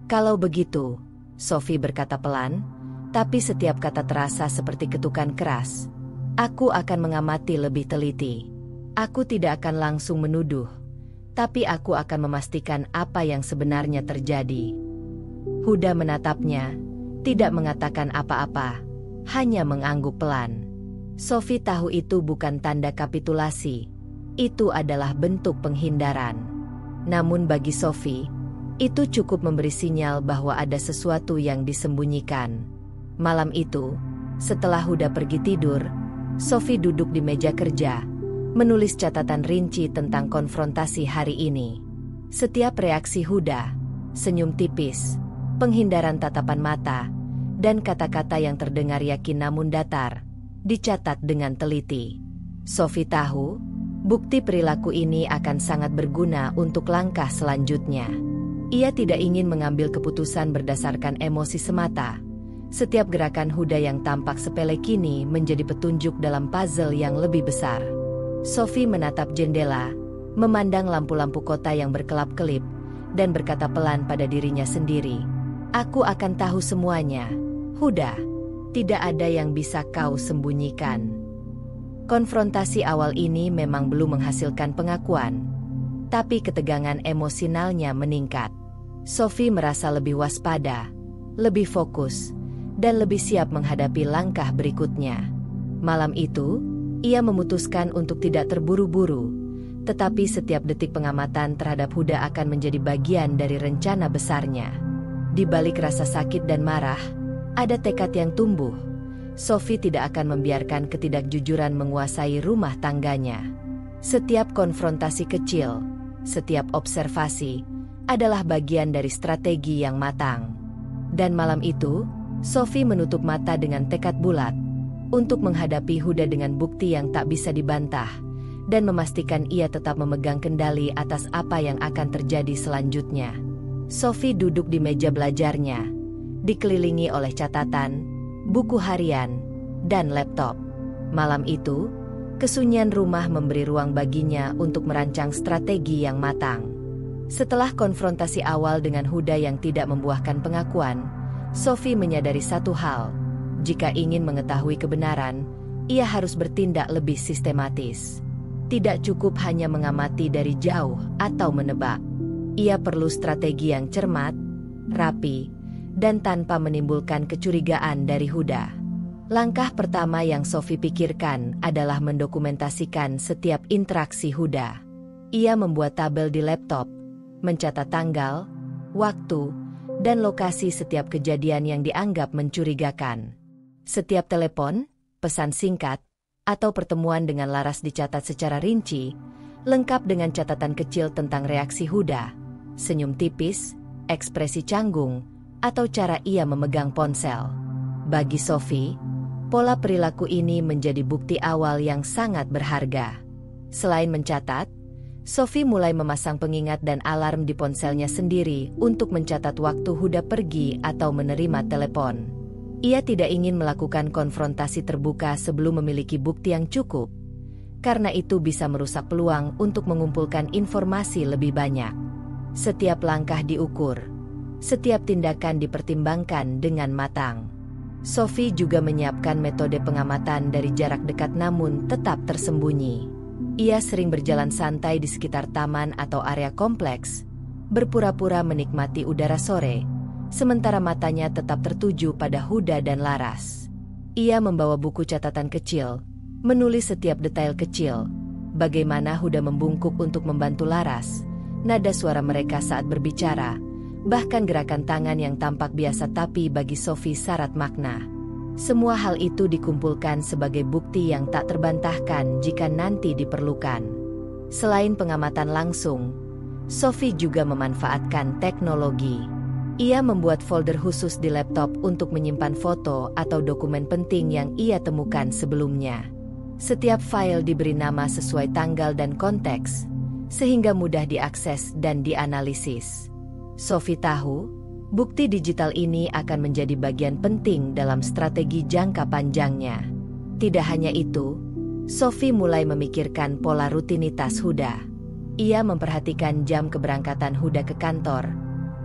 Kalau begitu, Sophie berkata pelan, tapi setiap kata terasa seperti ketukan keras. Aku akan mengamati lebih teliti. Aku tidak akan langsung menuduh, tapi aku akan memastikan apa yang sebenarnya terjadi. Huda menatapnya, tidak mengatakan apa-apa, hanya mengangguk pelan. Sophie tahu itu bukan tanda kapitulasi, itu adalah bentuk penghindaran. Namun bagi Sophie, itu cukup memberi sinyal bahwa ada sesuatu yang disembunyikan. Malam itu, setelah Huda pergi tidur, Sophie duduk di meja kerja, menulis catatan rinci tentang konfrontasi hari ini. Setiap reaksi Huda, senyum tipis, penghindaran tatapan mata, dan kata-kata yang terdengar yakin namun datar, dicatat dengan teliti. Sophie tahu, bukti perilaku ini akan sangat berguna untuk langkah selanjutnya. Ia tidak ingin mengambil keputusan berdasarkan emosi semata. Setiap gerakan Huda yang tampak sepele kini menjadi petunjuk dalam puzzle yang lebih besar. Sophie menatap jendela, memandang lampu-lampu kota yang berkelap-kelip, dan berkata pelan pada dirinya sendiri. Aku akan tahu semuanya, Huda. Tidak ada yang bisa kau sembunyikan. Konfrontasi awal ini memang belum menghasilkan pengakuan, tapi ketegangan emosionalnya meningkat. Sophie merasa lebih waspada, lebih fokus, dan lebih siap menghadapi langkah berikutnya. Malam itu, ia memutuskan untuk tidak terburu-buru, tetapi setiap detik pengamatan terhadap Huda akan menjadi bagian dari rencana besarnya. Di balik rasa sakit dan marah, ada tekad yang tumbuh. Sophie tidak akan membiarkan ketidakjujuran menguasai rumah tangganya. Setiap konfrontasi kecil, setiap observasi, adalah bagian dari strategi yang matang. Dan malam itu, Sophie menutup mata dengan tekad bulat, untuk menghadapi Huda dengan bukti yang tak bisa dibantah, dan memastikan ia tetap memegang kendali atas apa yang akan terjadi selanjutnya. Sophie duduk di meja belajarnya, dikelilingi oleh catatan, buku harian, dan laptop. Malam itu, kesunyian rumah memberi ruang baginya untuk merancang strategi yang matang. Setelah konfrontasi awal dengan Huda yang tidak membuahkan pengakuan, Sophie menyadari satu hal, jika ingin mengetahui kebenaran, ia harus bertindak lebih sistematis. Tidak cukup hanya mengamati dari jauh atau menebak. Ia perlu strategi yang cermat, rapi, dan tanpa menimbulkan kecurigaan dari Huda. Langkah pertama yang Sophie pikirkan adalah mendokumentasikan setiap interaksi Huda. Ia membuat tabel di laptop, mencatat tanggal, waktu, dan lokasi setiap kejadian yang dianggap mencurigakan. Setiap telepon, pesan singkat, atau pertemuan dengan Laras dicatat secara rinci, lengkap dengan catatan kecil tentang reaksi Huda, senyum tipis, ekspresi canggung, atau cara ia memegang ponsel. Bagi Sophie, pola perilaku ini menjadi bukti awal yang sangat berharga. Selain mencatat, Sophie mulai memasang pengingat dan alarm di ponselnya sendiri untuk mencatat waktu Huda pergi atau menerima telepon. Ia tidak ingin melakukan konfrontasi terbuka sebelum memiliki bukti yang cukup, karena itu bisa merusak peluang untuk mengumpulkan informasi lebih banyak. Setiap langkah diukur, setiap tindakan dipertimbangkan dengan matang. Sophie juga menyiapkan metode pengamatan dari jarak dekat namun tetap tersembunyi. Ia sering berjalan santai di sekitar taman atau area kompleks, berpura-pura menikmati udara sore, sementara matanya tetap tertuju pada Huda dan Laras. Ia membawa buku catatan kecil, menulis setiap detail kecil, bagaimana Huda membungkuk untuk membantu Laras, nada suara mereka saat berbicara, bahkan gerakan tangan yang tampak biasa tapi bagi Sophie syarat makna. Semua hal itu dikumpulkan sebagai bukti yang tak terbantahkan jika nanti diperlukan. Selain pengamatan langsung, Sophie juga memanfaatkan teknologi. Ia membuat folder khusus di laptop untuk menyimpan foto atau dokumen penting yang ia temukan sebelumnya. Setiap file diberi nama sesuai tanggal dan konteks, sehingga mudah diakses dan dianalisis. Sophie tahu, bukti digital ini akan menjadi bagian penting dalam strategi jangka panjangnya. Tidak hanya itu, Sophie mulai memikirkan pola rutinitas Huda. Ia memperhatikan jam keberangkatan Huda ke kantor,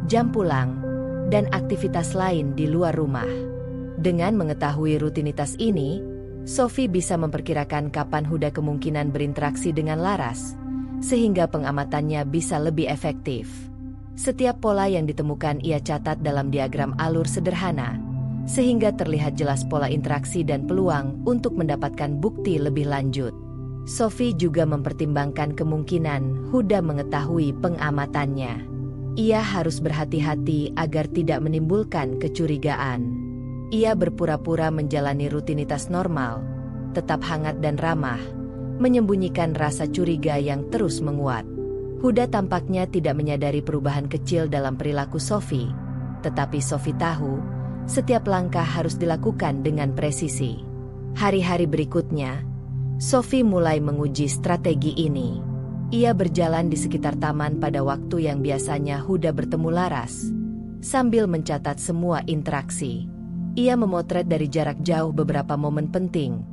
jam pulang, dan aktivitas lain di luar rumah. Dengan mengetahui rutinitas ini, Sophie bisa memperkirakan kapan Huda kemungkinan berinteraksi dengan Laras, sehingga pengamatannya bisa lebih efektif. Setiap pola yang ditemukan ia catat dalam diagram alur sederhana, sehingga terlihat jelas pola interaksi dan peluang untuk mendapatkan bukti lebih lanjut. Sophie juga mempertimbangkan kemungkinan Huda mengetahui pengamatannya. Ia harus berhati-hati agar tidak menimbulkan kecurigaan. Ia berpura-pura menjalani rutinitas normal, tetap hangat dan ramah, menyembunyikan rasa curiga yang terus menguat. Huda tampaknya tidak menyadari perubahan kecil dalam perilaku Sophie, tetapi Sophie tahu, setiap langkah harus dilakukan dengan presisi. Hari-hari berikutnya, Sophie mulai menguji strategi ini. Ia berjalan di sekitar taman pada waktu yang biasanya Huda bertemu Laras, sambil mencatat semua interaksi. Ia memotret dari jarak jauh beberapa momen penting.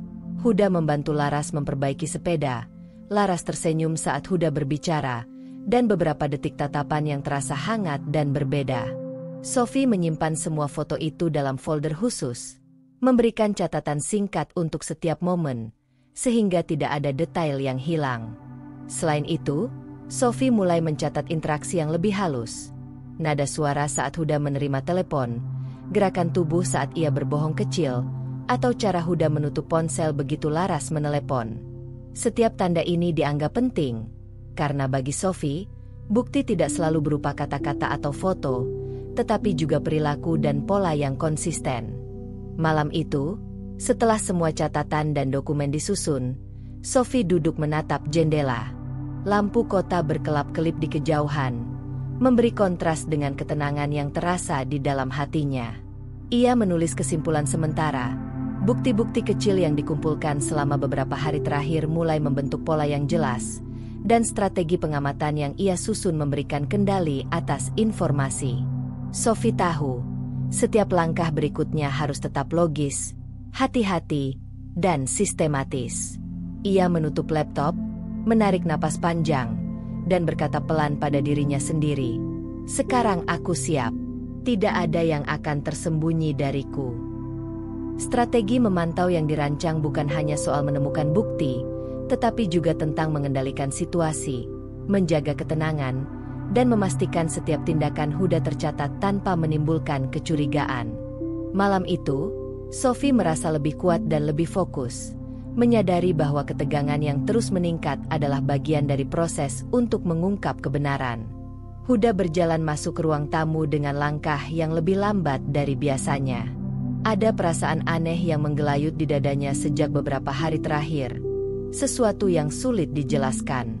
Huda membantu Laras memperbaiki sepeda, Laras tersenyum saat Huda berbicara, dan beberapa detik tatapan yang terasa hangat dan berbeda. Sophie menyimpan semua foto itu dalam folder khusus, memberikan catatan singkat untuk setiap momen, sehingga tidak ada detail yang hilang. Selain itu, Sophie mulai mencatat interaksi yang lebih halus. Nada suara saat Huda menerima telepon, gerakan tubuh saat ia berbohong kecil, atau cara Huda menutup ponsel begitu Laras menelepon. Setiap tanda ini dianggap penting, karena bagi Sophie, bukti tidak selalu berupa kata-kata atau foto, tetapi juga perilaku dan pola yang konsisten. Malam itu, setelah semua catatan dan dokumen disusun, Sophie duduk menatap jendela. Lampu kota berkelap-kelip di kejauhan, memberi kontras dengan ketenangan yang terasa di dalam hatinya. Ia menulis kesimpulan sementara. Bukti-bukti kecil yang dikumpulkan selama beberapa hari terakhir mulai membentuk pola yang jelas, dan strategi pengamatan yang ia susun memberikan kendali atas informasi. Sophie tahu, setiap langkah berikutnya harus tetap logis, hati-hati, dan sistematis. Ia menutup laptop, menarik napas panjang, dan berkata pelan pada dirinya sendiri, "Sekarang aku siap. Tidak ada yang akan tersembunyi dariku." Strategi memantau yang dirancang bukan hanya soal menemukan bukti, tetapi juga tentang mengendalikan situasi, menjaga ketenangan, dan memastikan setiap tindakan Huda tercatat tanpa menimbulkan kecurigaan. Malam itu, Sophie merasa lebih kuat dan lebih fokus, menyadari bahwa ketegangan yang terus meningkat adalah bagian dari proses untuk mengungkap kebenaran. Huda berjalan masuk ke ruang tamu dengan langkah yang lebih lambat dari biasanya. Ada perasaan aneh yang menggelayut di dadanya sejak beberapa hari terakhir, sesuatu yang sulit dijelaskan.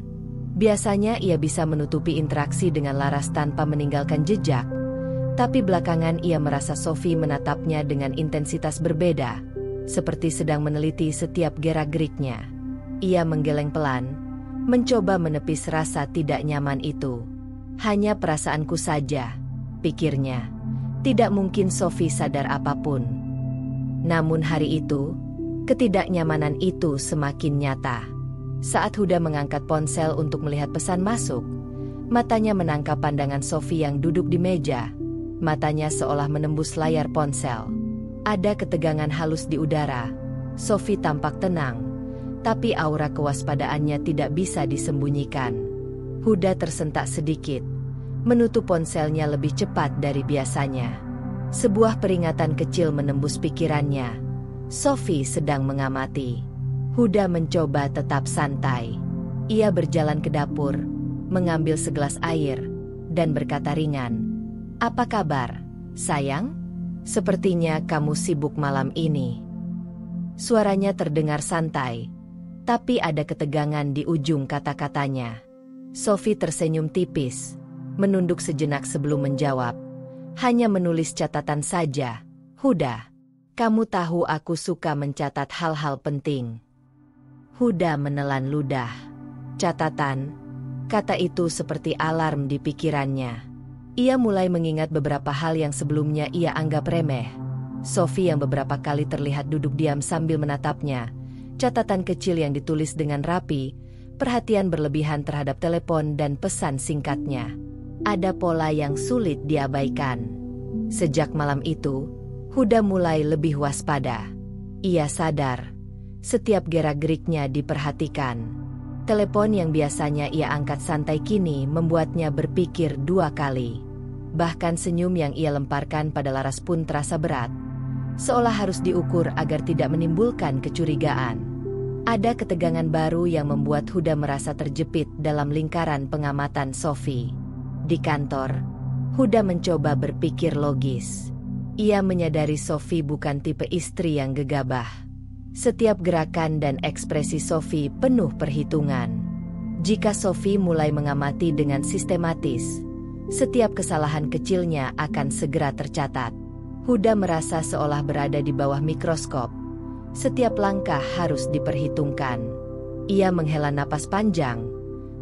Biasanya ia bisa menutupi interaksi dengan Laras tanpa meninggalkan jejak, tapi belakangan ia merasa Sophie menatapnya dengan intensitas berbeda, seperti sedang meneliti setiap gerak-geriknya. Ia menggeleng pelan, mencoba menepis rasa tidak nyaman itu. Hanya perasaanku saja, pikirnya. Tidak mungkin Sophie sadar apapun. Namun hari itu, ketidaknyamanan itu semakin nyata. Saat Huda mengangkat ponsel untuk melihat pesan masuk, matanya menangkap pandangan Sophie yang duduk di meja. Matanya seolah menembus layar ponsel. Ada ketegangan halus di udara. Sophie tampak tenang, tapi aura kewaspadaannya tidak bisa disembunyikan. Huda tersentak sedikit, menutup ponselnya lebih cepat dari biasanya. Sebuah peringatan kecil menembus pikirannya. Sophie sedang mengamati. Huda mencoba tetap santai. Ia berjalan ke dapur, mengambil segelas air, dan berkata ringan, "Apa kabar, sayang?" Sepertinya kamu sibuk malam ini. Suaranya terdengar santai, tapi ada ketegangan di ujung kata-katanya. Sophie tersenyum tipis, menunduk sejenak sebelum menjawab. Hanya menulis catatan saja, Huda. Kamu tahu aku suka mencatat hal-hal penting. Huda menelan ludah. Catatan, kata itu seperti alarm di pikirannya. Ia mulai mengingat beberapa hal yang sebelumnya ia anggap remeh. Sophie yang beberapa kali terlihat duduk diam sambil menatapnya, catatan kecil yang ditulis dengan rapi, perhatian berlebihan terhadap telepon dan pesan singkatnya. Ada pola yang sulit diabaikan. Sejak malam itu, Huda mulai lebih waspada. Ia sadar, setiap gerak-geriknya diperhatikan. Telepon yang biasanya ia angkat santai kini membuatnya berpikir 2 kali. Bahkan senyum yang ia lemparkan pada Laras pun terasa berat, seolah harus diukur agar tidak menimbulkan kecurigaan. Ada ketegangan baru yang membuat Huda merasa terjepit dalam lingkaran pengamatan Sophie. Di kantor, Huda mencoba berpikir logis. Ia menyadari Sophie bukan tipe istri yang gegabah. Setiap gerakan dan ekspresi Sophie penuh perhitungan. Jika Sophie mulai mengamati dengan sistematis, setiap kesalahan kecilnya akan segera tercatat. Huda merasa seolah berada di bawah mikroskop. Setiap langkah harus diperhitungkan. Ia menghela napas panjang,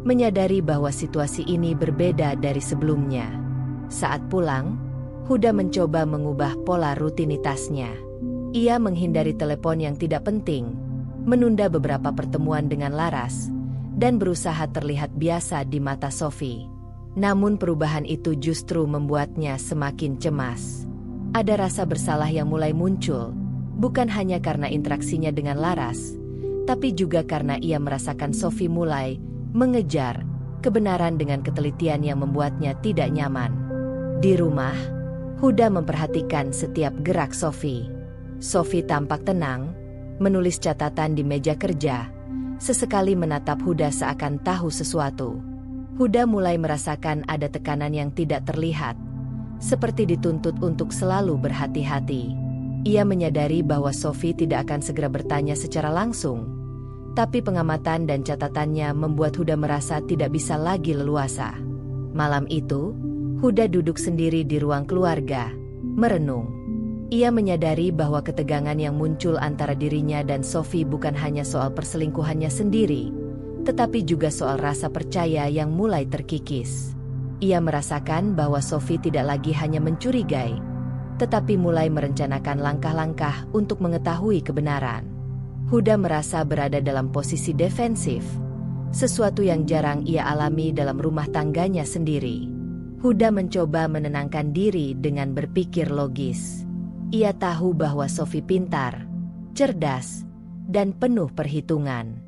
menyadari bahwa situasi ini berbeda dari sebelumnya. Saat pulang, Huda mencoba mengubah pola rutinitasnya. Ia menghindari telepon yang tidak penting, menunda beberapa pertemuan dengan Laras, dan berusaha terlihat biasa di mata Sophie. Namun perubahan itu justru membuatnya semakin cemas. Ada rasa bersalah yang mulai muncul, bukan hanya karena interaksinya dengan Laras, tapi juga karena ia merasakan Sophie mulai mengejar kebenaran dengan ketelitian yang membuatnya tidak nyaman. Di rumah, Huda memperhatikan setiap gerak Sophie. Sophie tampak tenang, menulis catatan di meja kerja, sesekali menatap Huda seakan tahu sesuatu. Huda mulai merasakan ada tekanan yang tidak terlihat, seperti dituntut untuk selalu berhati-hati. Ia menyadari bahwa Sophie tidak akan segera bertanya secara langsung, tapi pengamatan dan catatannya membuat Huda merasa tidak bisa lagi leluasa. Malam itu, Huda duduk sendiri di ruang keluarga, merenung. Ia menyadari bahwa ketegangan yang muncul antara dirinya dan Sophie bukan hanya soal perselingkuhannya sendiri, tetapi juga soal rasa percaya yang mulai terkikis. Ia merasakan bahwa Sophie tidak lagi hanya mencurigai, tetapi mulai merencanakan langkah-langkah untuk mengetahui kebenaran. Huda merasa berada dalam posisi defensif, sesuatu yang jarang ia alami dalam rumah tangganya sendiri. Huda mencoba menenangkan diri dengan berpikir logis. Ia tahu bahwa Sophie pintar, cerdas, dan penuh perhitungan.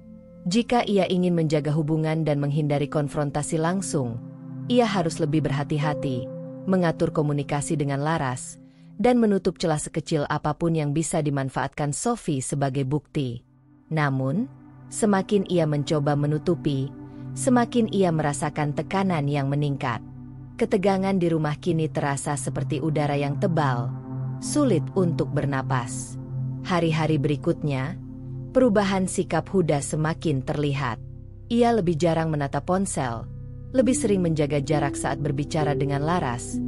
Jika ia ingin menjaga hubungan dan menghindari konfrontasi langsung, ia harus lebih berhati-hati, mengatur komunikasi dengan Laras, dan menutup celah sekecil apapun yang bisa dimanfaatkan Sophie sebagai bukti. Namun, semakin ia mencoba menutupi, semakin ia merasakan tekanan yang meningkat. Ketegangan di rumah kini terasa seperti udara yang tebal, sulit untuk bernapas. Hari-hari berikutnya, perubahan sikap Huda semakin terlihat. Ia lebih jarang menatap ponsel, lebih sering menjaga jarak saat berbicara dengan Laras,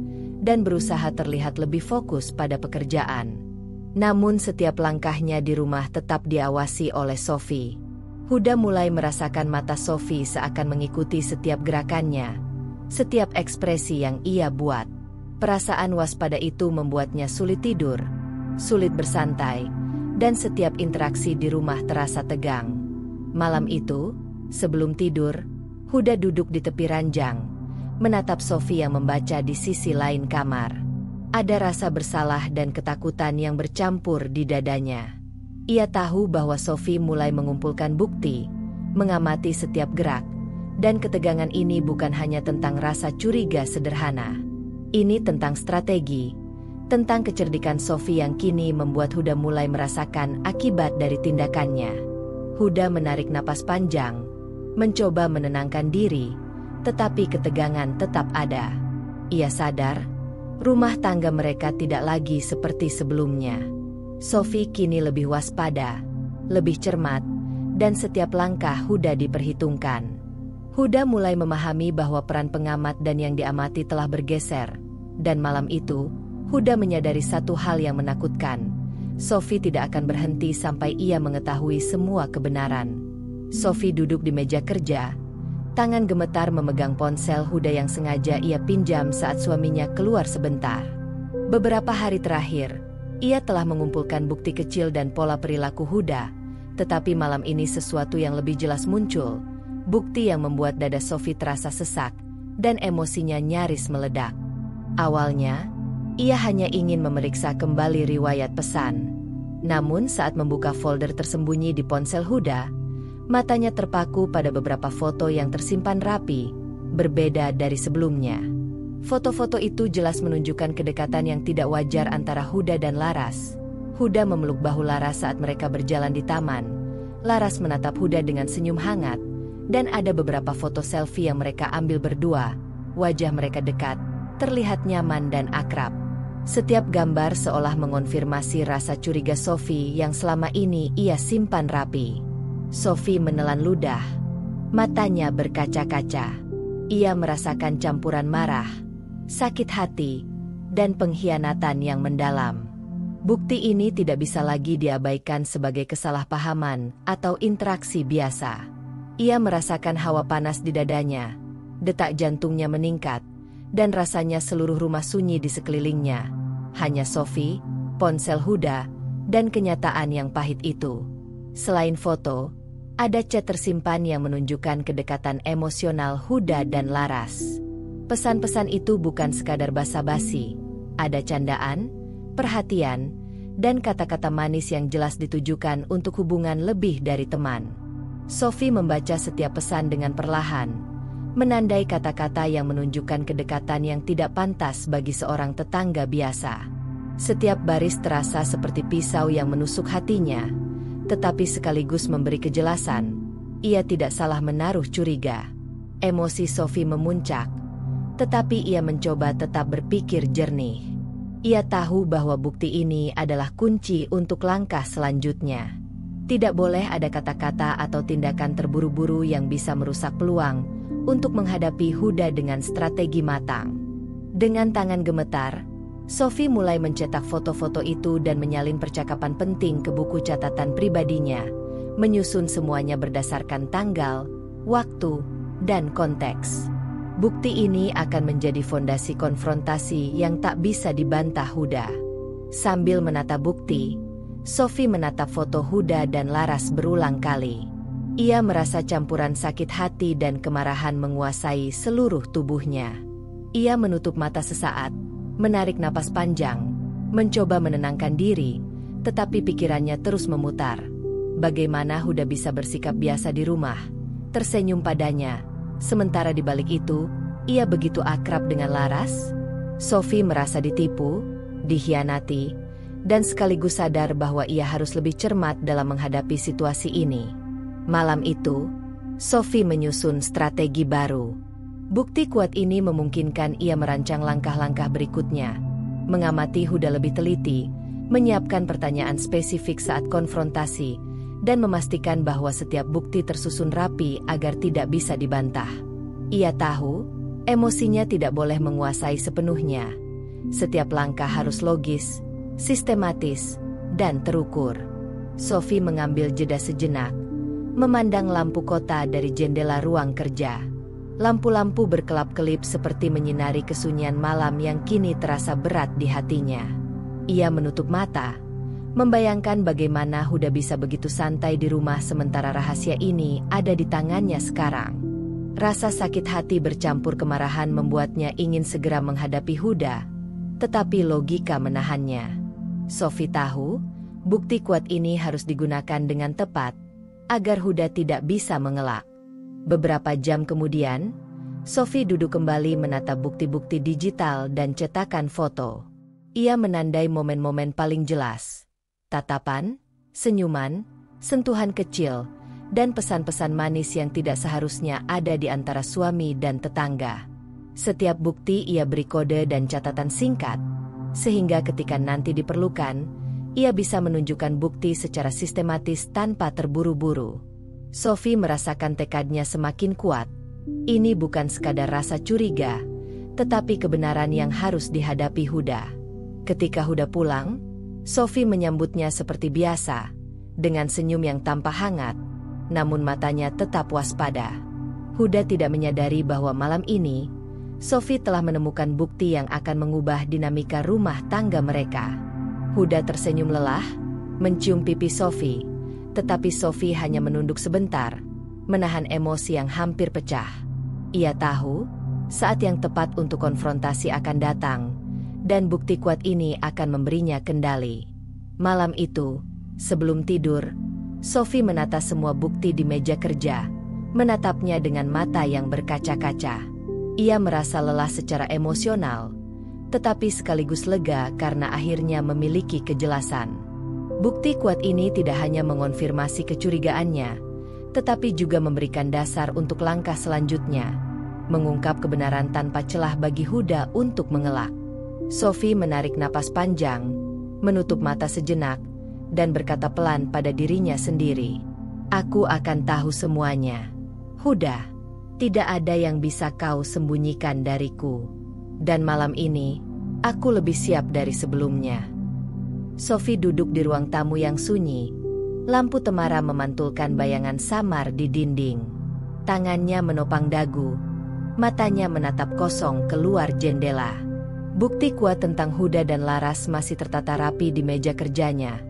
dan berusaha terlihat lebih fokus pada pekerjaan. Namun setiap langkahnya di rumah tetap diawasi oleh Sophie. Huda mulai merasakan mata Sophie seakan mengikuti setiap gerakannya, setiap ekspresi yang ia buat. Perasaan waspada itu membuatnya sulit tidur, sulit bersantai, dan setiap interaksi di rumah terasa tegang. Malam itu, sebelum tidur, Huda duduk di tepi ranjang, menatap Sophie yang membaca di sisi lain kamar. Ada rasa bersalah dan ketakutan yang bercampur di dadanya. Ia tahu bahwa Sophie mulai mengumpulkan bukti, mengamati setiap gerak, dan ketegangan ini bukan hanya tentang rasa curiga sederhana. Ini tentang strategi, tentang kecerdikan Sophie yang kini membuat Huda mulai merasakan akibat dari tindakannya. Huda menarik napas panjang, mencoba menenangkan diri, tetapi ketegangan tetap ada. Ia sadar, Rumah tangga mereka tidak lagi seperti sebelumnya. Sophie kini lebih waspada, lebih cermat, dan setiap langkah Huda diperhitungkan. Huda mulai memahami bahwa peran pengamat dan yang diamati telah bergeser. Dan malam itu, Huda menyadari satu hal yang menakutkan. Sophie tidak akan berhenti sampai ia mengetahui semua kebenaran. Sophie duduk di meja kerja. Tangan gemetar memegang ponsel Huda yang sengaja ia pinjam saat suaminya keluar sebentar. Beberapa hari terakhir, ia telah mengumpulkan bukti kecil dan pola perilaku Huda, tetapi malam ini sesuatu yang lebih jelas muncul, bukti yang membuat dada Sophie terasa sesak, dan emosinya nyaris meledak. Awalnya, ia hanya ingin memeriksa kembali riwayat pesan. Namun saat membuka folder tersembunyi di ponsel Huda, matanya terpaku pada beberapa foto yang tersimpan rapi, berbeda dari sebelumnya. Foto-foto itu jelas menunjukkan kedekatan yang tidak wajar antara Huda dan Laras. Huda memeluk bahu Laras saat mereka berjalan di taman. Laras menatap Huda dengan senyum hangat, dan ada beberapa foto selfie yang mereka ambil berdua. Wajah mereka dekat, terlihat nyaman dan akrab. Setiap gambar seolah mengonfirmasi rasa curiga Sophie yang selama ini ia simpan rapi. Sophie menelan ludah. Matanya berkaca-kaca. Ia merasakan campuran marah, sakit hati, dan pengkhianatan yang mendalam. Bukti ini tidak bisa lagi diabaikan sebagai kesalahpahaman atau interaksi biasa. Ia merasakan hawa panas di dadanya, detak jantungnya meningkat, dan rasanya seluruh rumah sunyi di sekelilingnya. Hanya Sophie, ponsel Huda, dan kenyataan yang pahit itu. Selain foto, ada chat tersimpan yang menunjukkan kedekatan emosional Huda dan Laras. Pesan-pesan itu bukan sekadar basa-basi. Ada candaan, perhatian, dan kata-kata manis yang jelas ditujukan untuk hubungan lebih dari teman. Sophie membaca setiap pesan dengan perlahan, menandai kata-kata yang menunjukkan kedekatan yang tidak pantas bagi seorang tetangga biasa. Setiap baris terasa seperti pisau yang menusuk hatinya, tetapi sekaligus memberi kejelasan. Ia tidak salah menaruh curiga. Emosi Sophie memuncak, tetapi ia mencoba tetap berpikir jernih. Ia tahu bahwa bukti ini adalah kunci untuk langkah selanjutnya. Tidak boleh ada kata-kata atau tindakan terburu-buru yang bisa merusak peluang untuk menghadapi Huda dengan strategi matang. Dengan tangan gemetar, Sophie mulai mencetak foto-foto itu dan menyalin percakapan penting ke buku catatan pribadinya, menyusun semuanya berdasarkan tanggal, waktu, dan konteks. Bukti ini akan menjadi fondasi konfrontasi yang tak bisa dibantah Huda. Sambil menata bukti, Sophie menatap foto Huda dan Laras berulang kali. Ia merasa campuran sakit hati dan kemarahan menguasai seluruh tubuhnya. Ia menutup mata sesaat, menarik napas panjang, mencoba menenangkan diri, tetapi pikirannya terus memutar. Bagaimana Huda bisa bersikap biasa di rumah, tersenyum padanya, sementara di balik itu, ia begitu akrab dengan Laras? Sophie merasa ditipu, dikhianati, dan sekaligus sadar bahwa ia harus lebih cermat dalam menghadapi situasi ini. Malam itu, Sophie menyusun strategi baru. Bukti kuat ini memungkinkan ia merancang langkah-langkah berikutnya, mengamati Huda lebih teliti, menyiapkan pertanyaan spesifik saat konfrontasi, dan memastikan bahwa setiap bukti tersusun rapi agar tidak bisa dibantah. Ia tahu, emosinya tidak boleh menguasai sepenuhnya. Setiap langkah harus logis, sistematis, dan terukur. Sophie mengambil jeda sejenak, memandang lampu kota dari jendela ruang kerja. Lampu-lampu berkelap-kelip seperti menyinari kesunyian malam yang kini terasa berat di hatinya. Ia menutup mata, membayangkan bagaimana Huda bisa begitu santai di rumah sementara rahasia ini ada di tangannya sekarang. Rasa sakit hati bercampur kemarahan membuatnya ingin segera menghadapi Huda, tetapi logika menahannya. Sophie tahu, bukti kuat ini harus digunakan dengan tepat, agar Huda tidak bisa mengelak. Beberapa jam kemudian, Sophie duduk kembali menatap bukti-bukti digital dan cetakan foto. Ia menandai momen-momen paling jelas. Tatapan, senyuman, sentuhan kecil, dan pesan-pesan manis yang tidak seharusnya ada di antara suami dan tetangga. Setiap bukti ia beri kode dan catatan singkat, sehingga ketika nanti diperlukan, ia bisa menunjukkan bukti secara sistematis tanpa terburu-buru. Sophie merasakan tekadnya semakin kuat. Ini bukan sekadar rasa curiga, tetapi kebenaran yang harus dihadapi Huda. Ketika Huda pulang, Sophie menyambutnya seperti biasa, dengan senyum yang tampak hangat, namun matanya tetap waspada. Huda tidak menyadari bahwa malam ini, Sophie telah menemukan bukti yang akan mengubah dinamika rumah tangga mereka. Huda tersenyum lelah, mencium pipi Sophie, tetapi Sophie hanya menunduk sebentar, menahan emosi yang hampir pecah. Ia tahu, saat yang tepat untuk konfrontasi akan datang, dan bukti kuat ini akan memberinya kendali. Malam itu, sebelum tidur, Sophie menata semua bukti di meja kerja, menatapnya dengan mata yang berkaca-kaca. Ia merasa lelah secara emosional, tetapi sekaligus lega karena akhirnya memiliki kejelasan. Bukti kuat ini tidak hanya mengonfirmasi kecurigaannya, tetapi juga memberikan dasar untuk langkah selanjutnya, mengungkap kebenaran tanpa celah bagi Huda untuk mengelak. Sophie menarik napas panjang, menutup mata sejenak, dan berkata pelan pada dirinya sendiri, "Aku akan tahu semuanya. Huda, tidak ada yang bisa kau sembunyikan dariku. Dan malam ini, aku lebih siap dari sebelumnya." Sophie duduk di ruang tamu yang sunyi. Lampu temara memantulkan bayangan samar di dinding. Tangannya menopang dagu, matanya menatap kosong keluar jendela. Bukti kuat tentang Huda dan Laras masih tertata rapi di meja kerjanya.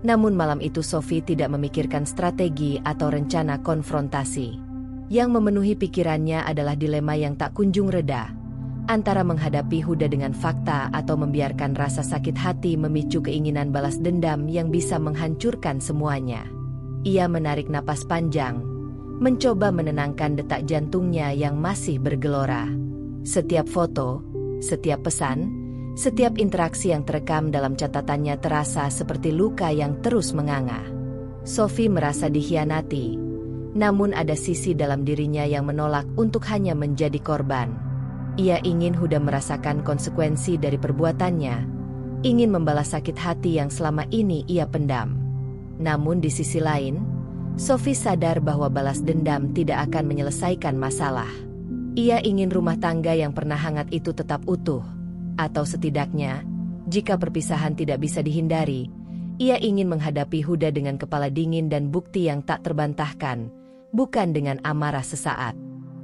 Namun malam itu Sophie tidak memikirkan strategi atau rencana konfrontasi. Yang memenuhi pikirannya adalah dilema yang tak kunjung reda, antara menghadapi Huda dengan fakta atau membiarkan rasa sakit hati memicu keinginan balas dendam yang bisa menghancurkan semuanya. Ia menarik napas panjang, mencoba menenangkan detak jantungnya yang masih bergelora. Setiap foto, setiap pesan, setiap interaksi yang terekam dalam catatannya terasa seperti luka yang terus menganga. Sophie merasa dikhianati, namun ada sisi dalam dirinya yang menolak untuk hanya menjadi korban. Ia ingin Huda merasakan konsekuensi dari perbuatannya, ingin membalas sakit hati yang selama ini ia pendam. Namun di sisi lain, Sophie sadar bahwa balas dendam tidak akan menyelesaikan masalah. Ia ingin rumah tangga yang pernah hangat itu tetap utuh, atau setidaknya, jika perpisahan tidak bisa dihindari, ia ingin menghadapi Huda dengan kepala dingin dan bukti yang tak terbantahkan, bukan dengan amarah sesaat.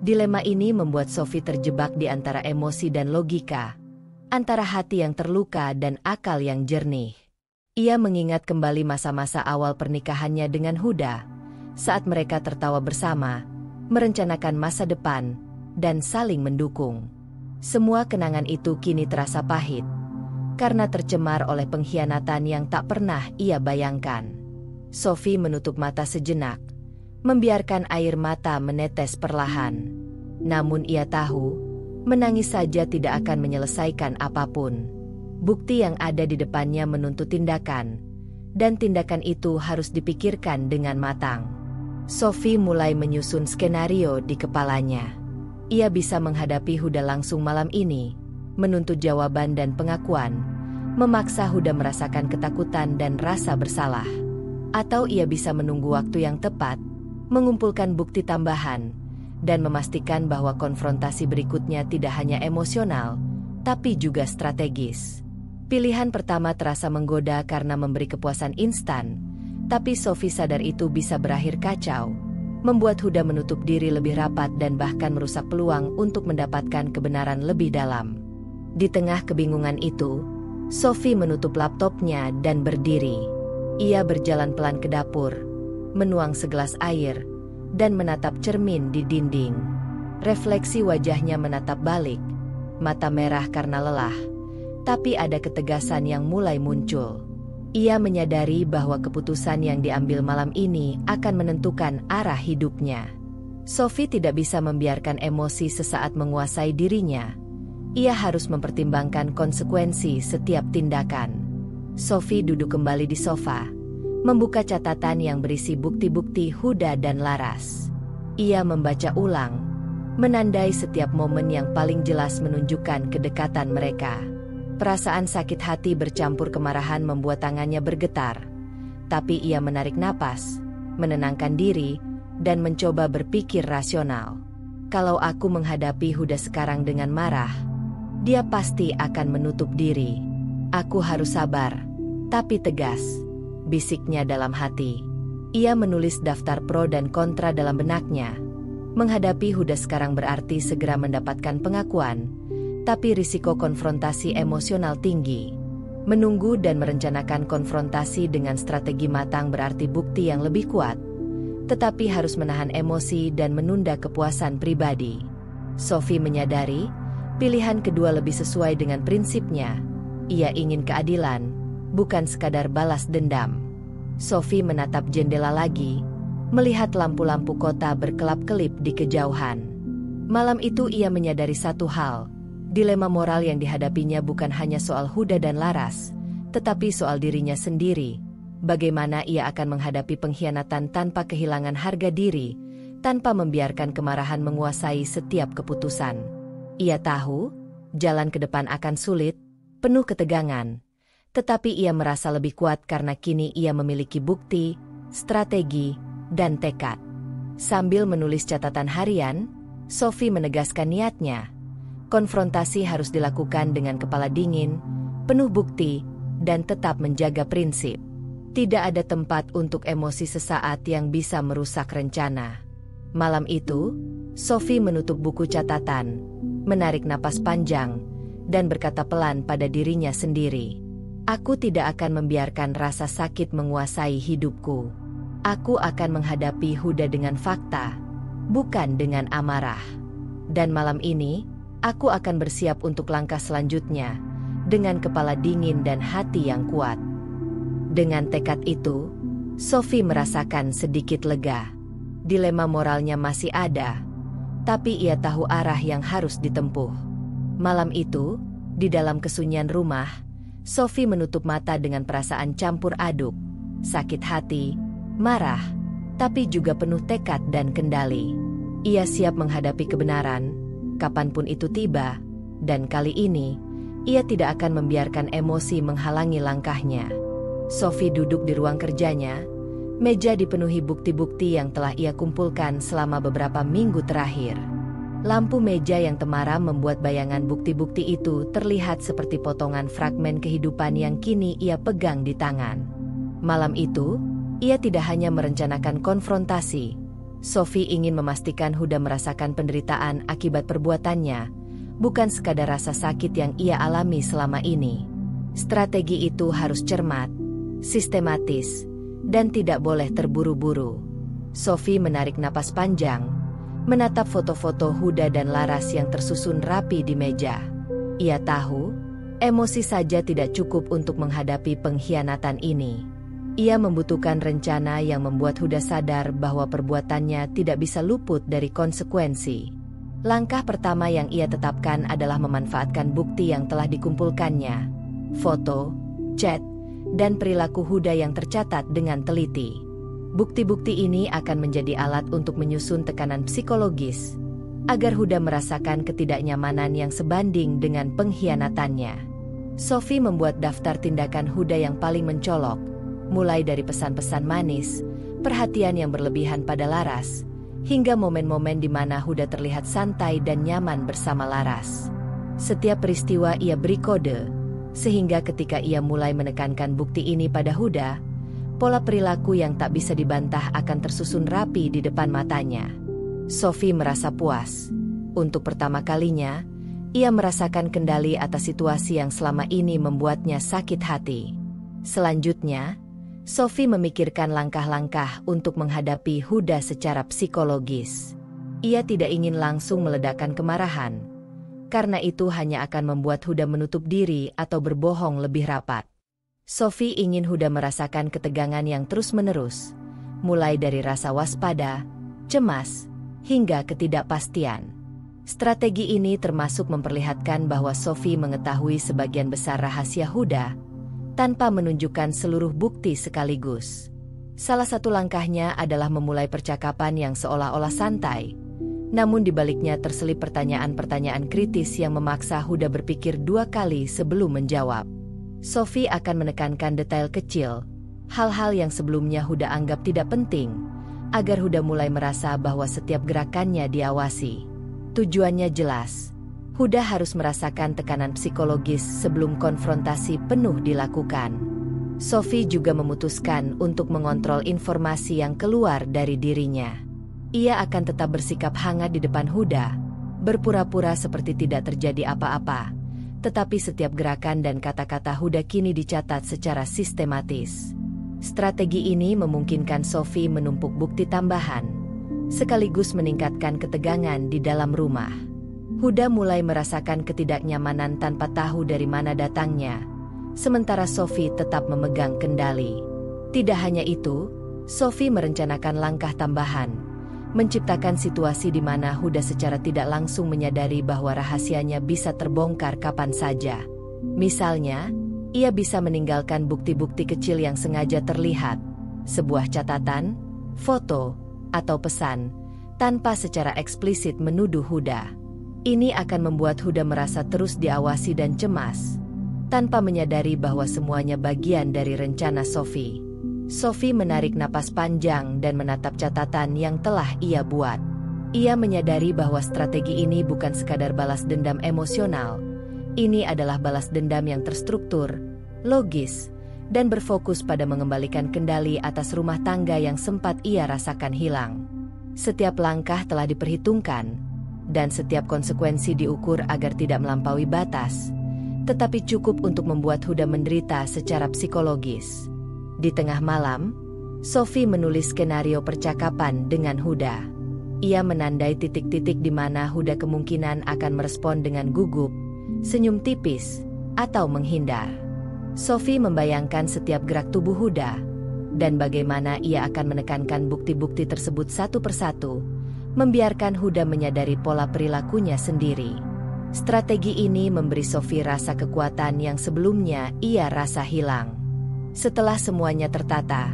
Dilema ini membuat Sophie terjebak di antara emosi dan logika, antara hati yang terluka dan akal yang jernih. Ia mengingat kembali masa-masa awal pernikahannya dengan Huda, saat mereka tertawa bersama, merencanakan masa depan, dan saling mendukung. Semua kenangan itu kini terasa pahit, karena tercemar oleh pengkhianatan yang tak pernah ia bayangkan. Sophie menutup mata sejenak, membiarkan air mata menetes perlahan. Namun ia tahu, menangis saja tidak akan menyelesaikan apapun. Bukti yang ada di depannya menuntut tindakan, dan tindakan itu harus dipikirkan dengan matang. Sophie mulai menyusun skenario di kepalanya. Ia bisa menghadapi Huda langsung malam ini, menuntut jawaban dan pengakuan, memaksa Huda merasakan ketakutan dan rasa bersalah. Atau ia bisa menunggu waktu yang tepat, mengumpulkan bukti tambahan, dan memastikan bahwa konfrontasi berikutnya tidak hanya emosional, tapi juga strategis. Pilihan pertama terasa menggoda karena memberi kepuasan instan, tapi Sophie sadar itu bisa berakhir kacau, membuat Huda menutup diri lebih rapat dan bahkan merusak peluang untuk mendapatkan kebenaran lebih dalam. Di tengah kebingungan itu, Sophie menutup laptopnya dan berdiri. Ia berjalan pelan ke dapur, menuang segelas air, dan menatap cermin di dinding. Refleksi wajahnya menatap balik, mata merah karena lelah, tapi ada ketegasan yang mulai muncul. Ia menyadari bahwa keputusan yang diambil malam ini akan menentukan arah hidupnya. Sophie tidak bisa membiarkan emosi sesaat menguasai dirinya. Ia harus mempertimbangkan konsekuensi setiap tindakan. Sophie duduk kembali di sofa, membuka catatan yang berisi bukti-bukti Huda dan Laras. Ia membaca ulang, menandai setiap momen yang paling jelas menunjukkan kedekatan mereka. Perasaan sakit hati bercampur kemarahan membuat tangannya bergetar. Tapi ia menarik napas, menenangkan diri, dan mencoba berpikir rasional. Kalau aku menghadapi Huda sekarang dengan marah, dia pasti akan menutup diri. Aku harus sabar, tapi tegas, bisiknya dalam hati. Ia menulis daftar pro dan kontra dalam benaknya. Menghadapi Huda sekarang berarti segera mendapatkan pengakuan, tapi risiko konfrontasi emosional tinggi. Menunggu dan merencanakan konfrontasi dengan strategi matang berarti bukti yang lebih kuat, tetapi harus menahan emosi dan menunda kepuasan pribadi. Sophie menyadari, pilihan kedua lebih sesuai dengan prinsipnya. Ia ingin keadilan, bukan sekadar balas dendam. Sophie menatap jendela lagi, melihat lampu-lampu kota berkelap-kelip di kejauhan. Malam itu ia menyadari satu hal, dilema moral yang dihadapinya bukan hanya soal Huda dan Laras, tetapi soal dirinya sendiri. Bagaimana ia akan menghadapi pengkhianatan tanpa kehilangan harga diri, tanpa membiarkan kemarahan menguasai setiap keputusan. Ia tahu, jalan ke depan akan sulit, penuh ketegangan. Tetapi ia merasa lebih kuat karena kini ia memiliki bukti, strategi, dan tekad. Sambil menulis catatan harian, Sophie menegaskan niatnya. Konfrontasi harus dilakukan dengan kepala dingin, penuh bukti, dan tetap menjaga prinsip. Tidak ada tempat untuk emosi sesaat yang bisa merusak rencana. Malam itu, Sophie menutup buku catatan, menarik napas panjang, dan berkata pelan pada dirinya sendiri. Aku tidak akan membiarkan rasa sakit menguasai hidupku. Aku akan menghadapi Huda dengan fakta, bukan dengan amarah. Dan malam ini, aku akan bersiap untuk langkah selanjutnya, dengan kepala dingin dan hati yang kuat. Dengan tekad itu, Sophie merasakan sedikit lega. Dilema moralnya masih ada, tapi ia tahu arah yang harus ditempuh. Malam itu, di dalam kesunyian rumah, Sophie menutup mata dengan perasaan campur aduk, sakit hati, marah, tapi juga penuh tekad dan kendali. Ia siap menghadapi kebenaran, kapanpun itu tiba, dan kali ini, ia tidak akan membiarkan emosi menghalangi langkahnya. Sophie duduk di ruang kerjanya, meja dipenuhi bukti-bukti yang telah ia kumpulkan selama beberapa minggu terakhir. Lampu meja yang temaram membuat bayangan bukti-bukti itu terlihat seperti potongan fragmen kehidupan yang kini ia pegang di tangan. Malam itu, ia tidak hanya merencanakan konfrontasi. Sophie ingin memastikan Huda merasakan penderitaan akibat perbuatannya, bukan sekadar rasa sakit yang ia alami selama ini. Strategi itu harus cermat, sistematis, dan tidak boleh terburu-buru. Sophie menarik napas panjang, menatap foto-foto Huda dan Laras yang tersusun rapi di meja. Ia tahu, emosi saja tidak cukup untuk menghadapi pengkhianatan ini. Ia membutuhkan rencana yang membuat Huda sadar bahwa perbuatannya tidak bisa luput dari konsekuensi. Langkah pertama yang ia tetapkan adalah memanfaatkan bukti yang telah dikumpulkannya. Foto, chat, dan perilaku Huda yang tercatat dengan teliti. Bukti-bukti ini akan menjadi alat untuk menyusun tekanan psikologis, agar Huda merasakan ketidaknyamanan yang sebanding dengan pengkhianatannya. Sophie membuat daftar tindakan Huda yang paling mencolok, mulai dari pesan-pesan manis, perhatian yang berlebihan pada Laras, hingga momen-momen di mana Huda terlihat santai dan nyaman bersama Laras. Setiap peristiwa ia beri kode, sehingga ketika ia mulai menekankan bukti ini pada Huda, pola perilaku yang tak bisa dibantah akan tersusun rapi di depan matanya. Sophie merasa puas. Untuk pertama kalinya, ia merasakan kendali atas situasi yang selama ini membuatnya sakit hati. Selanjutnya, Sophie memikirkan langkah-langkah untuk menghadapi Huda secara psikologis. Ia tidak ingin langsung meledakkan kemarahan, karena itu hanya akan membuat Huda menutup diri atau berbohong lebih rapat. Sophie ingin Huda merasakan ketegangan yang terus-menerus, mulai dari rasa waspada, cemas, hingga ketidakpastian. Strategi ini termasuk memperlihatkan bahwa Sophie mengetahui sebagian besar rahasia Huda, tanpa menunjukkan seluruh bukti sekaligus. Salah satu langkahnya adalah memulai percakapan yang seolah-olah santai, Namun di baliknya terselip pertanyaan-pertanyaan kritis yang memaksa Huda berpikir 2 kali sebelum menjawab. Sophie akan menekankan detail kecil, hal-hal yang sebelumnya Huda anggap tidak penting, agar Huda mulai merasa bahwa setiap gerakannya diawasi. Tujuannya jelas. Huda harus merasakan tekanan psikologis sebelum konfrontasi penuh dilakukan. Sophie juga memutuskan untuk mengontrol informasi yang keluar dari dirinya. Ia akan tetap bersikap hangat di depan Huda, berpura-pura seperti tidak terjadi apa-apa, tetapi setiap gerakan dan kata-kata Huda kini dicatat secara sistematis. Strategi ini memungkinkan Sophie menumpuk bukti tambahan, sekaligus meningkatkan ketegangan di dalam rumah. Huda mulai merasakan ketidaknyamanan tanpa tahu dari mana datangnya, sementara Sophie tetap memegang kendali. Tidak hanya itu, Sophie merencanakan langkah tambahan, menciptakan situasi di mana Huda secara tidak langsung menyadari bahwa rahasianya bisa terbongkar kapan saja. Misalnya, ia bisa meninggalkan bukti-bukti kecil yang sengaja terlihat, sebuah catatan, foto, atau pesan, tanpa secara eksplisit menuduh Huda. Ini akan membuat Huda merasa terus diawasi dan cemas, tanpa menyadari bahwa semuanya bagian dari rencana Sophie. Sophie menarik napas panjang dan menatap catatan yang telah ia buat. Ia menyadari bahwa strategi ini bukan sekadar balas dendam emosional. Ini adalah balas dendam yang terstruktur, logis, dan berfokus pada mengembalikan kendali atas rumah tangga yang sempat ia rasakan hilang. Setiap langkah telah diperhitungkan, dan setiap konsekuensi diukur agar tidak melampaui batas, tetapi cukup untuk membuat Huda menderita secara psikologis. Di tengah malam, Sophie menulis skenario percakapan dengan Huda. Ia menandai titik-titik di mana Huda kemungkinan akan merespon dengan gugup, senyum tipis, atau menghindar. Sophie membayangkan setiap gerak tubuh Huda, dan bagaimana ia akan menekankan bukti-bukti tersebut satu persatu, membiarkan Huda menyadari pola perilakunya sendiri. Strategi ini memberi Sophie rasa kekuatan yang sebelumnya ia rasa hilang. Setelah semuanya tertata,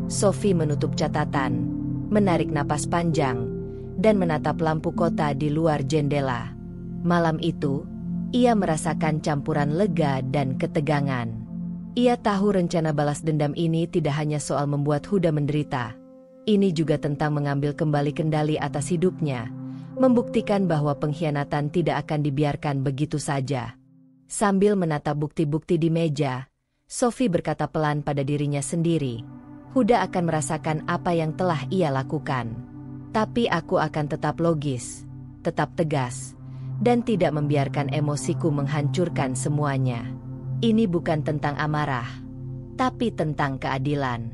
Sophie menutup catatan, menarik napas panjang, dan menatap lampu kota di luar jendela. Malam itu, ia merasakan campuran lega dan ketegangan. Ia tahu rencana balas dendam ini tidak hanya soal membuat Huda menderita. Ini juga tentang mengambil kembali kendali atas hidupnya, membuktikan bahwa pengkhianatan tidak akan dibiarkan begitu saja. Sambil menatap bukti-bukti di meja, Sophie berkata pelan pada dirinya sendiri, Huda akan merasakan apa yang telah ia lakukan. Tapi aku akan tetap logis, tetap tegas, dan tidak membiarkan emosiku menghancurkan semuanya. Ini bukan tentang amarah, tapi tentang keadilan.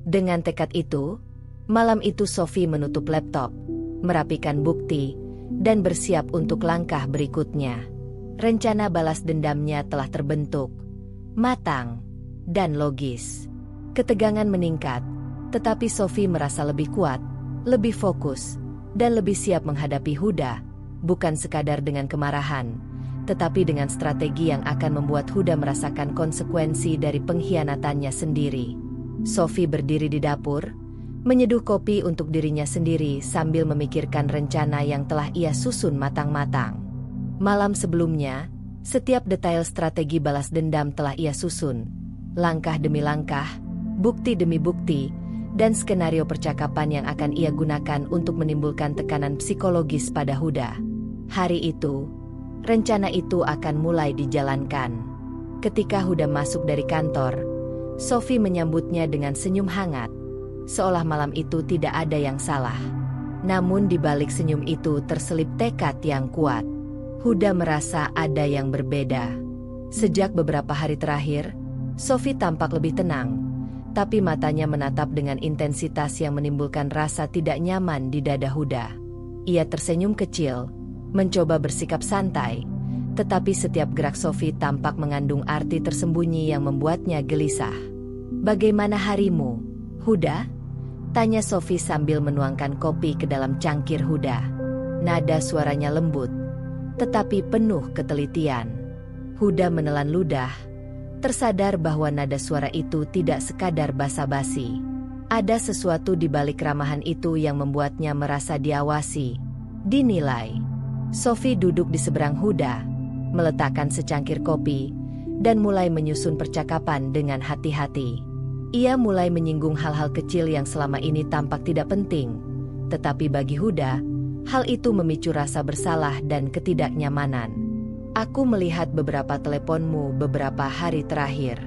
Dengan tekad itu, malam itu Sophie menutup laptop, merapikan bukti, dan bersiap untuk langkah berikutnya. Rencana balas dendamnya telah terbentuk, matang, dan logis. Ketegangan meningkat, tetapi Sophie merasa lebih kuat, lebih fokus, dan lebih siap menghadapi Huda, bukan sekadar dengan kemarahan, tetapi dengan strategi yang akan membuat Huda merasakan konsekuensi dari pengkhianatannya sendiri. Sophie berdiri di dapur, menyeduh kopi untuk dirinya sendiri sambil memikirkan rencana yang telah ia susun matang-matang. Malam sebelumnya, setiap detail strategi balas dendam telah ia susun, langkah demi langkah, bukti demi bukti, dan skenario percakapan yang akan ia gunakan untuk menimbulkan tekanan psikologis pada Huda. Hari itu, rencana itu akan mulai dijalankan. Ketika Huda masuk dari kantor, Sophie menyambutnya dengan senyum hangat, seolah malam itu tidak ada yang salah. Namun di balik senyum itu terselip tekad yang kuat. Huda merasa ada yang berbeda. Sejak beberapa hari terakhir, Sophie tampak lebih tenang, tapi matanya menatap dengan intensitas yang menimbulkan rasa tidak nyaman di dada Huda. Ia tersenyum kecil, mencoba bersikap santai, tetapi setiap gerak Sophie tampak mengandung arti tersembunyi yang membuatnya gelisah. "Bagaimana harimu, Huda?" tanya Sophie sambil menuangkan kopi ke dalam cangkir Huda. Nada suaranya lembut, tetapi penuh ketelitian. Huda menelan ludah, tersadar bahwa nada suara itu tidak sekadar basa-basi. Ada sesuatu di balik ramahan itu yang membuatnya merasa diawasi. Dinilai. Sophie duduk di seberang Huda, meletakkan secangkir kopi, dan mulai menyusun percakapan dengan hati-hati. Ia mulai menyinggung hal-hal kecil yang selama ini tampak tidak penting, tetapi bagi Huda, hal itu memicu rasa bersalah dan ketidaknyamanan. Aku melihat beberapa teleponmu beberapa hari terakhir.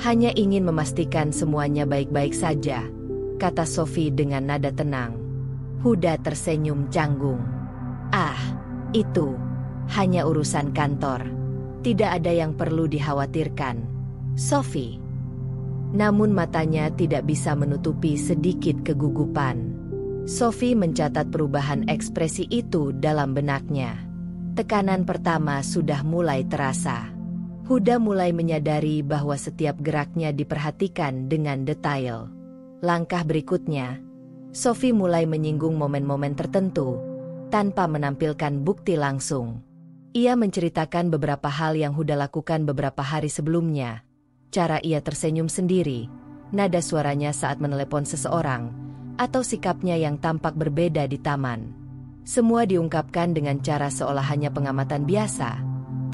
Hanya ingin memastikan semuanya baik-baik saja, kata Sophie dengan nada tenang. Huda tersenyum canggung. Ah, itu hanya urusan kantor. Tidak ada yang perlu dikhawatirkan, Sophie. Namun matanya tidak bisa menutupi sedikit kegugupan. Sophie mencatat perubahan ekspresi itu dalam benaknya. Tekanan pertama sudah mulai terasa. Huda mulai menyadari bahwa setiap geraknya diperhatikan dengan detail. Langkah berikutnya, Sophie mulai menyinggung momen-momen tertentu, tanpa menampilkan bukti langsung. Ia menceritakan beberapa hal yang Huda lakukan beberapa hari sebelumnya. Cara ia tersenyum sendiri, nada suaranya saat menelepon seseorang, atau sikapnya yang tampak berbeda di taman. Semua diungkapkan dengan cara seolah hanya pengamatan biasa.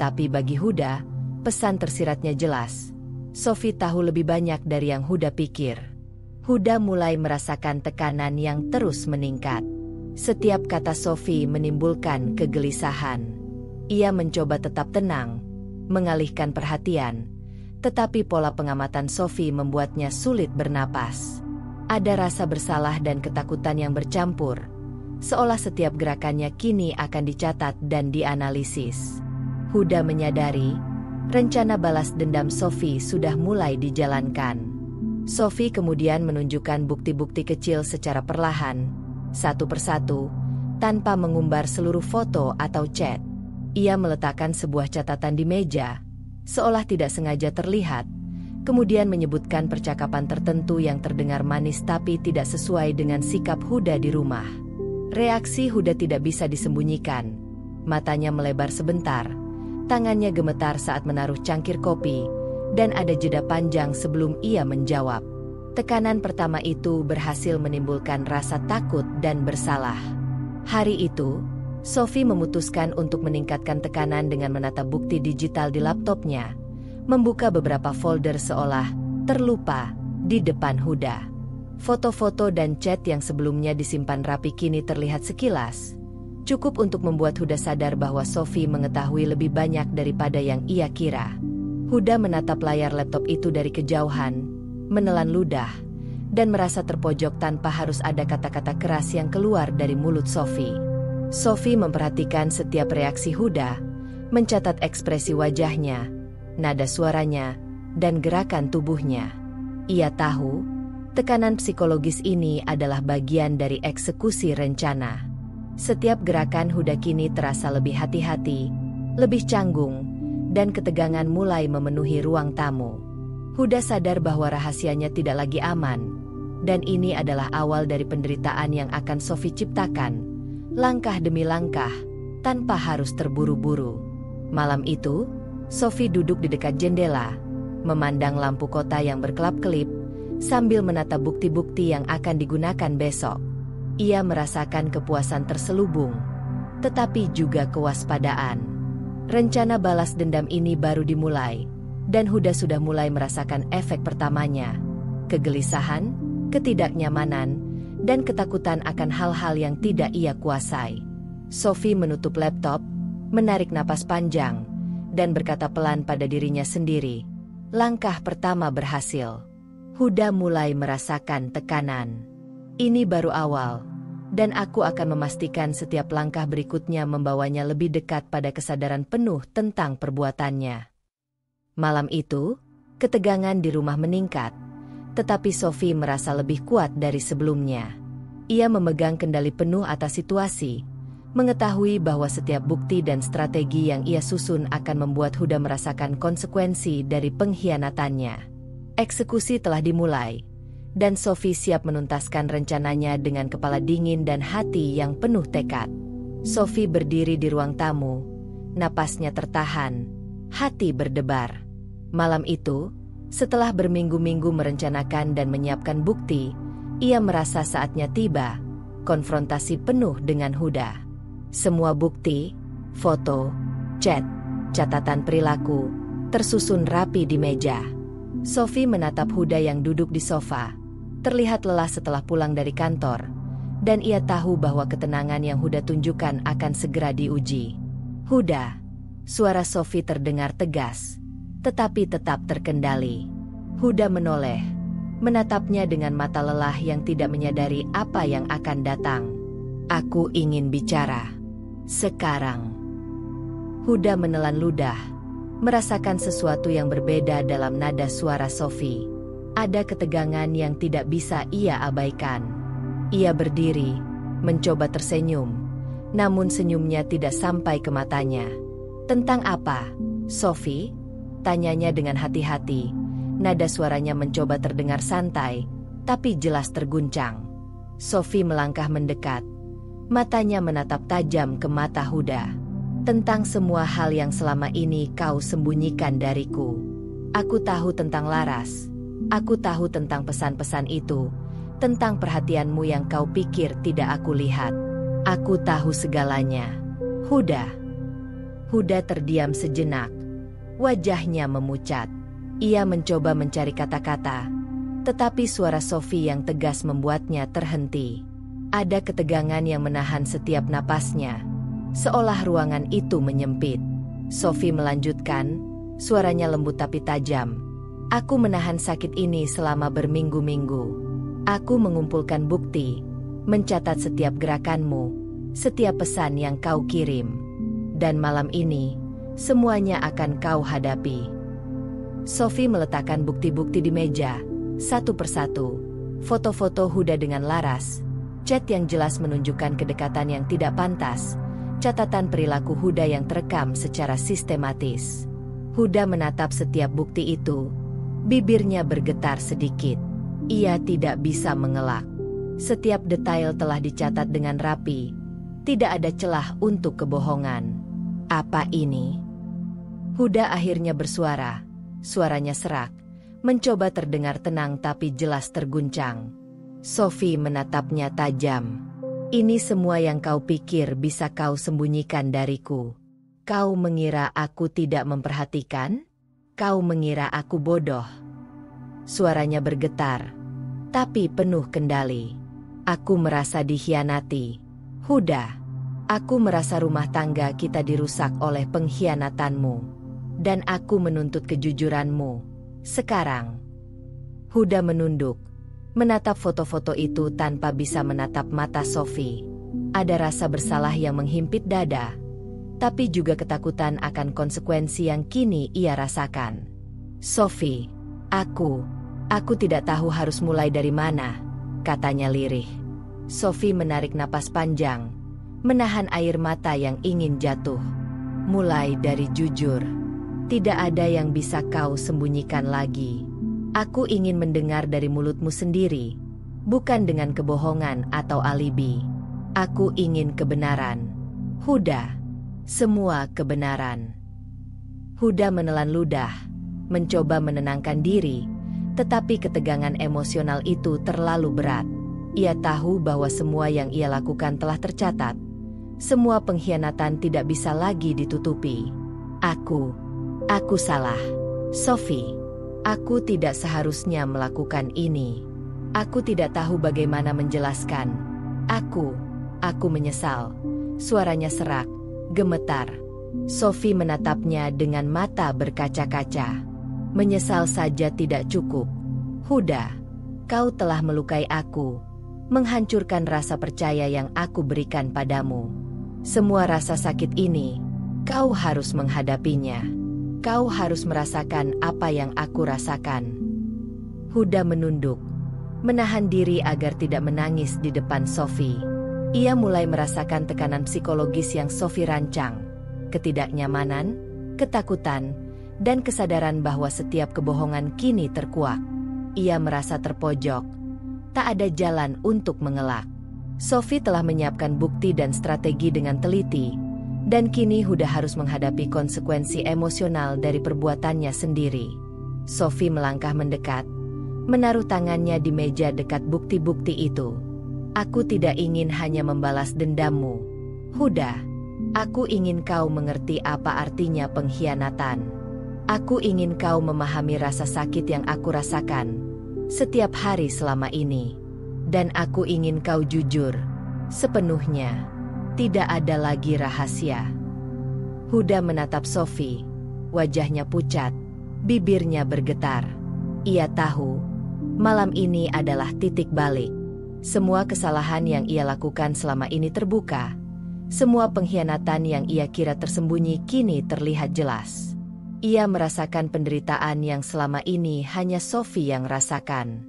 Tapi bagi Huda, pesan tersiratnya jelas. Sophie tahu lebih banyak dari yang Huda pikir. Huda mulai merasakan tekanan yang terus meningkat. Setiap kata Sophie menimbulkan kegelisahan. Ia mencoba tetap tenang, mengalihkan perhatian, tetapi pola pengamatan Sophie membuatnya sulit bernapas. Ada rasa bersalah dan ketakutan yang bercampur, seolah setiap gerakannya kini akan dicatat dan dianalisis. Huda menyadari, rencana balas dendam Sophie sudah mulai dijalankan. Sophie kemudian menunjukkan bukti-bukti kecil secara perlahan, satu persatu, tanpa mengumbar seluruh foto atau chat. Ia meletakkan sebuah catatan di meja, seolah tidak sengaja terlihat, kemudian menyebutkan percakapan tertentu yang terdengar manis tapi tidak sesuai dengan sikap Huda di rumah. Reaksi Huda tidak bisa disembunyikan. Matanya melebar sebentar, tangannya gemetar saat menaruh cangkir kopi, dan ada jeda panjang sebelum ia menjawab. Tekanan pertama itu berhasil menimbulkan rasa takut dan bersalah. Hari itu, Sophie memutuskan untuk meningkatkan tekanan dengan menata bukti digital di laptopnya, membuka beberapa folder seolah terlupa di depan Huda. Foto-foto dan chat yang sebelumnya disimpan rapi kini terlihat sekilas, cukup untuk membuat Huda sadar bahwa Sophie mengetahui lebih banyak daripada yang ia kira. Huda menatap layar laptop itu dari kejauhan, menelan ludah, dan merasa terpojok tanpa harus ada kata-kata keras yang keluar dari mulut Sophie. Sophie memperhatikan setiap reaksi Huda, mencatat ekspresi wajahnya, nada suaranya, dan gerakan tubuhnya. Ia tahu, tekanan psikologis ini adalah bagian dari eksekusi rencana. Setiap gerakan Huda kini terasa lebih hati-hati, lebih canggung, dan ketegangan mulai memenuhi ruang tamu. Huda sadar bahwa rahasianya tidak lagi aman, dan ini adalah awal dari penderitaan yang akan Sophie ciptakan, langkah demi langkah, tanpa harus terburu-buru. Malam itu, Sophie duduk di dekat jendela, memandang lampu kota yang berkelap-kelip, sambil menata bukti-bukti yang akan digunakan besok. Ia merasakan kepuasan terselubung, tetapi juga kewaspadaan. Rencana balas dendam ini baru dimulai, dan Huda sudah mulai merasakan efek pertamanya. Kegelisahan, ketidaknyamanan, dan ketakutan akan hal-hal yang tidak ia kuasai. Sophie menutup laptop, menarik napas panjang, dan berkata pelan pada dirinya sendiri, langkah pertama berhasil. Huda mulai merasakan tekanan. Ini baru awal, dan aku akan memastikan setiap langkah berikutnya membawanya lebih dekat pada kesadaran penuh tentang perbuatannya. Malam itu, ketegangan di rumah meningkat, tetapi Sophie merasa lebih kuat dari sebelumnya. Ia memegang kendali penuh atas situasi, mengetahui bahwa setiap bukti dan strategi yang ia susun akan membuat Huda merasakan konsekuensi dari pengkhianatannya. Eksekusi telah dimulai, dan Sophie siap menuntaskan rencananya dengan kepala dingin dan hati yang penuh tekad. Sophie berdiri di ruang tamu, napasnya tertahan, hati berdebar. Malam itu, setelah berminggu-minggu merencanakan dan menyiapkan bukti, ia merasa saatnya tiba, konfrontasi penuh dengan Huda. Semua bukti, foto, chat, catatan perilaku, tersusun rapi di meja. Sophie menatap Huda yang duduk di sofa. Terlihat lelah setelah pulang dari kantor. Dan ia tahu bahwa ketenangan yang Huda tunjukkan akan segera diuji. Huda, suara Sophie terdengar tegas, tetapi tetap terkendali. Huda menoleh, menatapnya dengan mata lelah yang tidak menyadari apa yang akan datang. Aku ingin bicara. Sekarang. Huda menelan ludah, merasakan sesuatu yang berbeda dalam nada suara Sophie. Ada ketegangan yang tidak bisa ia abaikan. Ia berdiri, mencoba tersenyum, namun senyumnya tidak sampai ke matanya. Tentang apa, Sophie? Tanyanya dengan hati-hati. Nada suaranya mencoba terdengar santai, tapi jelas terguncang. Sophie melangkah mendekat. Matanya menatap tajam ke mata Huda. Tentang semua hal yang selama ini kau sembunyikan dariku. Aku tahu tentang Laras. Aku tahu tentang pesan-pesan itu. Tentang perhatianmu yang kau pikir tidak aku lihat. Aku tahu segalanya. Huda. Huda terdiam sejenak. Wajahnya memucat. Ia mencoba mencari kata-kata. Tetapi suara Sophie yang tegas membuatnya terhenti. Ada ketegangan yang menahan setiap napasnya. Seolah ruangan itu menyempit. Sophie melanjutkan, suaranya lembut tapi tajam. Aku menahan sakit ini selama berminggu-minggu. Aku mengumpulkan bukti, mencatat setiap gerakanmu, setiap pesan yang kau kirim. Dan malam ini, semuanya akan kau hadapi. Sophie meletakkan bukti-bukti di meja, satu persatu. Foto-foto Huda dengan Laras, chat yang jelas menunjukkan kedekatan yang tidak pantas, catatan perilaku Huda yang terekam secara sistematis. Huda menatap setiap bukti itu, bibirnya bergetar sedikit. Ia tidak bisa mengelak. Setiap detail telah dicatat dengan rapi. Tidak ada celah untuk kebohongan. Apa ini? Huda akhirnya bersuara. Suaranya serak, mencoba terdengar tenang tapi jelas terguncang. Sophie menatapnya tajam. Ini semua yang kau pikir bisa kau sembunyikan dariku. Kau mengira aku tidak memperhatikan? Kau mengira aku bodoh? Suaranya bergetar, tapi penuh kendali. Aku merasa dikhianati. Huda, aku merasa rumah tangga kita dirusak oleh pengkhianatanmu. Dan aku menuntut kejujuranmu. Sekarang. Huda menunduk, menatap foto-foto itu tanpa bisa menatap mata Sophie. Ada rasa bersalah yang menghimpit dada, tapi juga ketakutan akan konsekuensi yang kini ia rasakan. Sophie, Aku tidak tahu harus mulai dari mana, katanya lirih. Sophie menarik napas panjang, menahan air mata yang ingin jatuh. Mulai dari jujur. Tidak ada yang bisa kau sembunyikan lagi. Aku ingin mendengar dari mulutmu sendiri, bukan dengan kebohongan atau alibi. Aku ingin kebenaran. Huda, semua kebenaran. Huda menelan ludah, mencoba menenangkan diri, tetapi ketegangan emosional itu terlalu berat. Ia tahu bahwa semua yang ia lakukan telah tercatat. Semua pengkhianatan tidak bisa lagi ditutupi. Aku salah. Sophie, aku tidak seharusnya melakukan ini. Aku tidak tahu bagaimana menjelaskan. Aku menyesal. Suaranya serak, gemetar. Sophie menatapnya dengan mata berkaca-kaca. Menyesal saja tidak cukup. Huda, kau telah melukai aku, menghancurkan rasa percaya yang aku berikan padamu. Semua rasa sakit ini, kau harus menghadapinya. Kau harus merasakan apa yang aku rasakan. Huda menunduk, menahan diri agar tidak menangis di depan Sophie. Ia mulai merasakan tekanan psikologis yang Sophie rancang, ketidaknyamanan, ketakutan, dan kesadaran bahwa setiap kebohongan kini terkuak. Ia merasa terpojok. Tak ada jalan untuk mengelak. Sophie telah menyiapkan bukti dan strategi dengan teliti, dan kini Huda harus menghadapi konsekuensi emosional dari perbuatannya sendiri. Sophie melangkah mendekat, menaruh tangannya di meja dekat bukti-bukti itu. Aku tidak ingin hanya membalas dendammu. Huda, aku ingin kau mengerti apa artinya pengkhianatan. Aku ingin kau memahami rasa sakit yang aku rasakan setiap hari selama ini. Dan aku ingin kau jujur sepenuhnya. Tidak ada lagi rahasia. Huda menatap Sophie. Wajahnya pucat, bibirnya bergetar. Ia tahu, malam ini adalah titik balik. Semua kesalahan yang ia lakukan selama ini terbuka. Semua pengkhianatan yang ia kira tersembunyi kini terlihat jelas. Ia merasakan penderitaan yang selama ini hanya Sophie yang rasakan.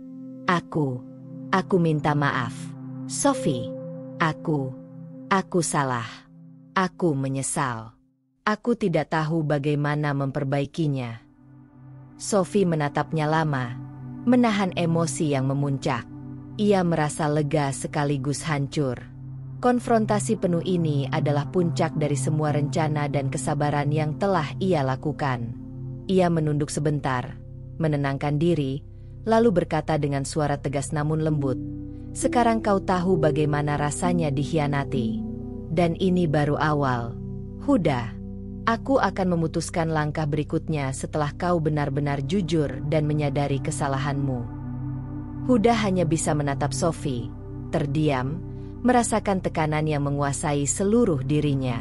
Aku minta maaf. Sophie, aku salah. Aku menyesal. Aku tidak tahu bagaimana memperbaikinya. Sophie menatapnya lama, menahan emosi yang memuncak. Ia merasa lega sekaligus hancur. Konfrontasi penuh ini adalah puncak dari semua rencana dan kesabaran yang telah ia lakukan. Ia menunduk sebentar, menenangkan diri, lalu berkata dengan suara tegas namun lembut, "Sekarang kau tahu bagaimana rasanya dikhianati. Dan ini baru awal. Huda, aku akan memutuskan langkah berikutnya setelah kau benar-benar jujur dan menyadari kesalahanmu." Huda hanya bisa menatap Sophie, terdiam, merasakan tekanan yang menguasai seluruh dirinya.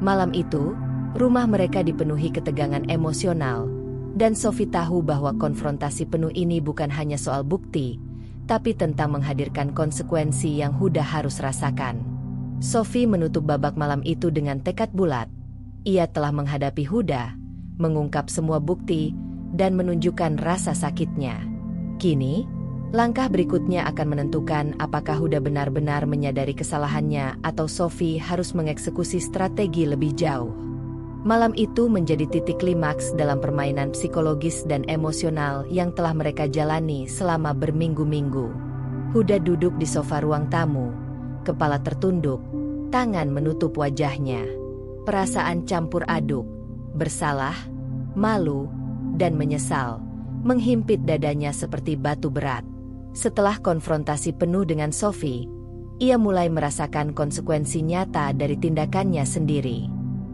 Malam itu, rumah mereka dipenuhi ketegangan emosional, dan Sophie tahu bahwa konfrontasi penuh ini bukan hanya soal bukti, tapi tentang menghadirkan konsekuensi yang Huda harus rasakan. Sophie menutup babak malam itu dengan tekad bulat. Ia telah menghadapi Huda, mengungkap semua bukti, dan menunjukkan rasa sakitnya. Kini, langkah berikutnya akan menentukan apakah Huda benar-benar menyadari kesalahannya atau Sophie harus mengeksekusi strategi lebih jauh. Malam itu menjadi titik klimaks dalam permainan psikologis dan emosional yang telah mereka jalani selama berminggu-minggu. Huda duduk di sofa ruang tamu, kepala tertunduk, tangan menutup wajahnya. Perasaan campur aduk, bersalah, malu, dan menyesal, menghimpit dadanya seperti batu berat. Setelah konfrontasi penuh dengan Sophie, ia mulai merasakan konsekuensi nyata dari tindakannya sendiri.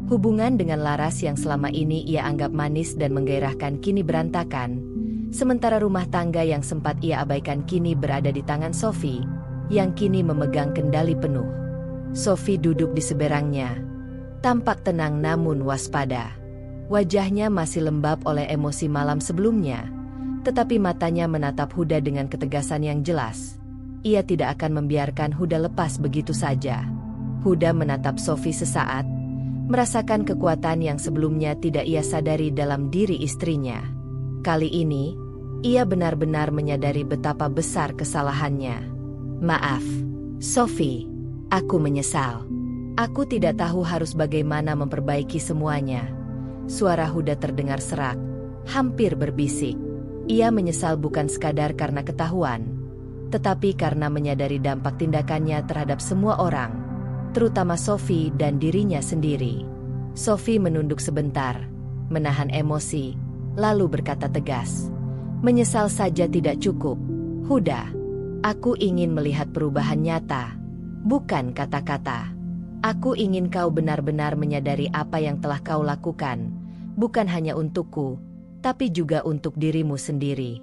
Hubungan dengan Laras yang selama ini ia anggap manis dan menggairahkan kini berantakan, sementara rumah tangga yang sempat ia abaikan kini berada di tangan Sophie, yang kini memegang kendali penuh. Sophie duduk di seberangnya, tampak tenang namun waspada. Wajahnya masih lembab oleh emosi malam sebelumnya, tetapi matanya menatap Huda dengan ketegasan yang jelas. Ia tidak akan membiarkan Huda lepas begitu saja. Huda menatap Sophie sesaat, merasakan kekuatan yang sebelumnya tidak ia sadari dalam diri istrinya. Kali ini, ia benar-benar menyadari betapa besar kesalahannya. "Maaf, Sophie, aku menyesal. Aku tidak tahu harus bagaimana memperbaiki semuanya." Suara Huda terdengar serak, hampir berbisik. Ia menyesal bukan sekadar karena ketahuan, tetapi karena menyadari dampak tindakannya terhadap semua orang, terutama Sophie dan dirinya sendiri. Sophie menunduk sebentar, menahan emosi, lalu berkata tegas, "Menyesal saja tidak cukup. Huda, aku ingin melihat perubahan nyata, bukan kata-kata. Aku ingin kau benar-benar menyadari apa yang telah kau lakukan, bukan hanya untukku, tapi juga untuk dirimu sendiri."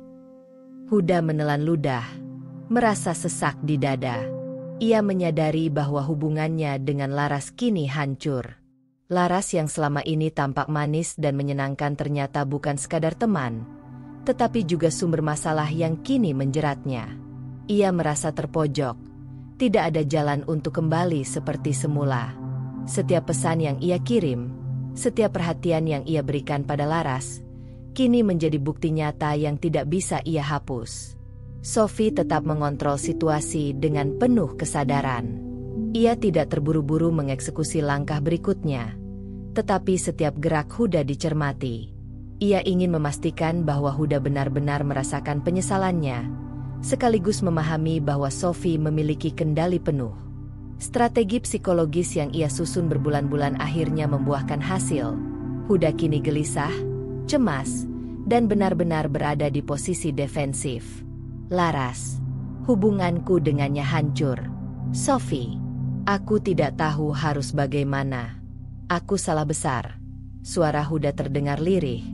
Huda menelan ludah, merasa sesak di dada. Ia menyadari bahwa hubungannya dengan Laras kini hancur. Laras yang selama ini tampak manis dan menyenangkan ternyata bukan sekadar teman, tetapi juga sumber masalah yang kini menjeratnya. Ia merasa terpojok, tidak ada jalan untuk kembali seperti semula. Setiap pesan yang ia kirim, setiap perhatian yang ia berikan pada Laras, kini menjadi bukti nyata yang tidak bisa ia hapus. Sophie tetap mengontrol situasi dengan penuh kesadaran. Ia tidak terburu-buru mengeksekusi langkah berikutnya, tetapi setiap gerak Huda dicermati. Ia ingin memastikan bahwa Huda benar-benar merasakan penyesalannya, sekaligus memahami bahwa Sophie memiliki kendali penuh. Strategi psikologis yang ia susun berbulan-bulan akhirnya membuahkan hasil. Huda kini gelisah, cemas, dan benar-benar berada di posisi defensif. "Laras, hubunganku dengannya hancur. Sophie, Aku tidak tahu harus bagaimana. Aku salah besar. Suara Huda terdengar lirih,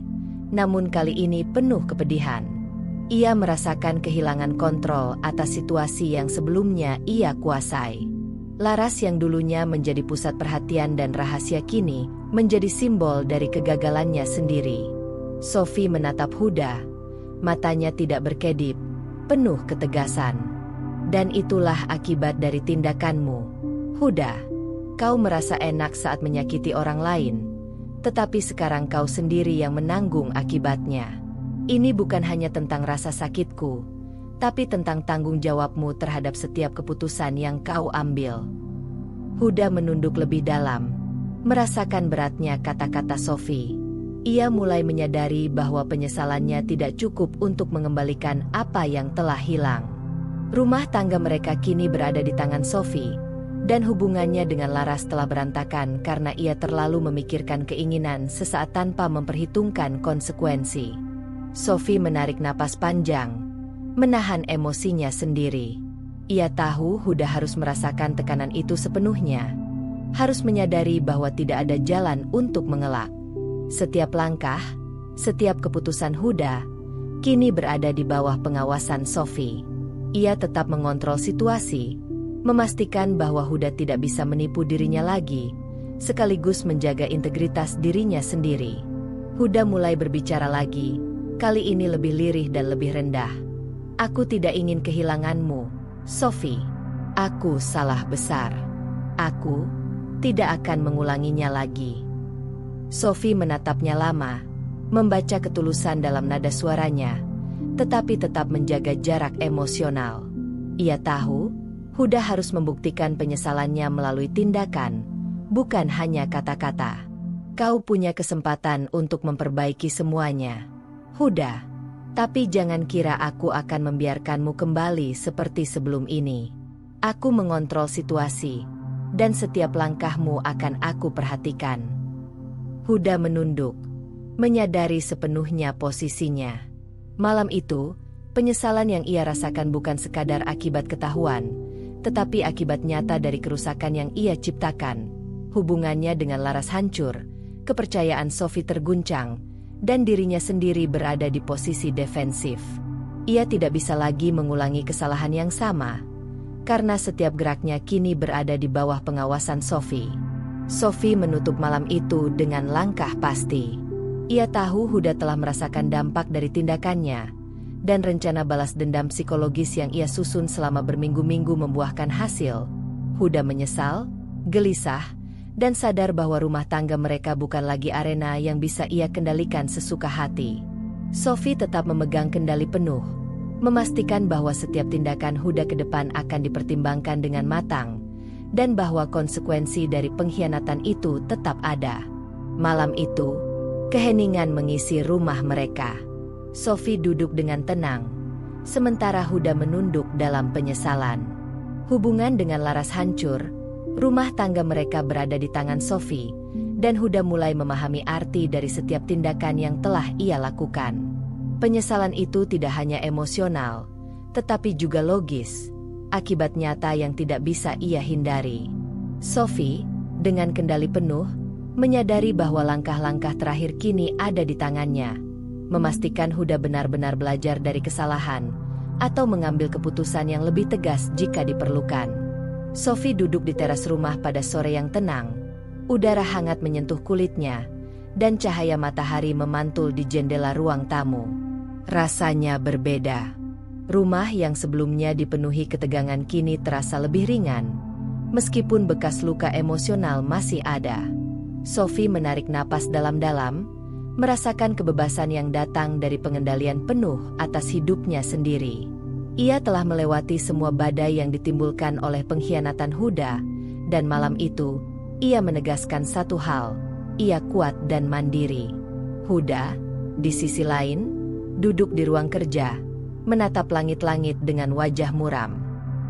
namun kali ini penuh kepedihan. Ia merasakan kehilangan kontrol atas situasi yang sebelumnya ia kuasai. Laras yang dulunya menjadi pusat perhatian dan rahasia kini menjadi simbol dari kegagalannya sendiri. Sophie menatap Huda, matanya tidak berkedip, penuh ketegasan. Dan itulah akibat dari tindakanmu. Huda, kau merasa enak saat menyakiti orang lain, tetapi sekarang kau sendiri yang menanggung akibatnya. Ini bukan hanya tentang rasa sakitku, tapi tentang tanggung jawabmu terhadap setiap keputusan yang kau ambil. Huda menunduk lebih dalam, merasakan beratnya kata-kata Sophie. Ia mulai menyadari bahwa penyesalannya tidak cukup untuk mengembalikan apa yang telah hilang. Rumah tangga mereka kini berada di tangan Sophie, dan hubungannya dengan Laras telah berantakan karena ia terlalu memikirkan keinginan sesaat tanpa memperhitungkan konsekuensi. Sophie menarik napas panjang, menahan emosinya sendiri. Ia tahu Huda harus merasakan tekanan itu sepenuhnya, harus menyadari bahwa tidak ada jalan untuk mengelak. Setiap langkah, setiap keputusan Huda, kini berada di bawah pengawasan Sophie. Ia tetap mengontrol situasi, memastikan bahwa Huda tidak bisa menipu dirinya lagi, sekaligus menjaga integritas dirinya sendiri. Huda mulai berbicara lagi, kali ini lebih lirih dan lebih rendah. Aku tidak ingin kehilanganmu, Sophie. Aku salah besar. Aku tidak akan mengulanginya lagi. Sophie menatapnya lama, membaca ketulusan dalam nada suaranya, tetapi tetap menjaga jarak emosional. Ia tahu, Huda harus membuktikan penyesalannya melalui tindakan, bukan hanya kata-kata. Kau punya kesempatan untuk memperbaiki semuanya, Huda. Tapi jangan kira aku akan membiarkanmu kembali seperti sebelum ini. Aku mengontrol situasi, dan setiap langkahmu akan aku perhatikan. Huda menunduk, menyadari sepenuhnya posisinya. Malam itu, penyesalan yang ia rasakan bukan sekadar akibat ketahuan, tetapi akibat nyata dari kerusakan yang ia ciptakan. Hubungannya dengan Laras hancur, kepercayaan Sophie terguncang, dan dirinya sendiri berada di posisi defensif. Ia tidak bisa lagi mengulangi kesalahan yang sama, karena setiap geraknya kini berada di bawah pengawasan Sophie. Sophie menutup malam itu dengan langkah pasti. Ia tahu Huda telah merasakan dampak dari tindakannya, dan rencana balas dendam psikologis yang ia susun selama berminggu-minggu membuahkan hasil. Huda menyesal, gelisah, dan sadar bahwa rumah tangga mereka bukan lagi arena yang bisa ia kendalikan sesuka hati. Sophie tetap memegang kendali penuh, memastikan bahwa setiap tindakan Huda ke depan akan dipertimbangkan dengan matang, dan bahwa konsekuensi dari pengkhianatan itu tetap ada. Malam itu, keheningan mengisi rumah mereka. Sophie duduk dengan tenang, sementara Huda menunduk dalam penyesalan. Hubungan dengan Laras hancur, rumah tangga mereka berada di tangan Sophie, dan Huda mulai memahami arti dari setiap tindakan yang telah ia lakukan. Penyesalan itu tidak hanya emosional, tetapi juga logis, akibat nyata yang tidak bisa ia hindari. Sophie, dengan kendali penuh, menyadari bahwa langkah-langkah terakhir kini ada di tangannya, memastikan Huda benar-benar belajar dari kesalahan, atau mengambil keputusan yang lebih tegas jika diperlukan. Sophie duduk di teras rumah pada sore yang tenang, udara hangat menyentuh kulitnya, dan cahaya matahari memantul di jendela ruang tamu. Rasanya berbeda. Rumah yang sebelumnya dipenuhi ketegangan kini terasa lebih ringan, meskipun bekas luka emosional masih ada. Sophie menarik napas dalam-dalam, merasakan kebebasan yang datang dari pengendalian penuh atas hidupnya sendiri. Ia telah melewati semua badai yang ditimbulkan oleh pengkhianatan Huda, dan malam itu, ia menegaskan satu hal, ia kuat dan mandiri. Huda, di sisi lain, duduk di ruang kerja, menatap langit-langit dengan wajah muram.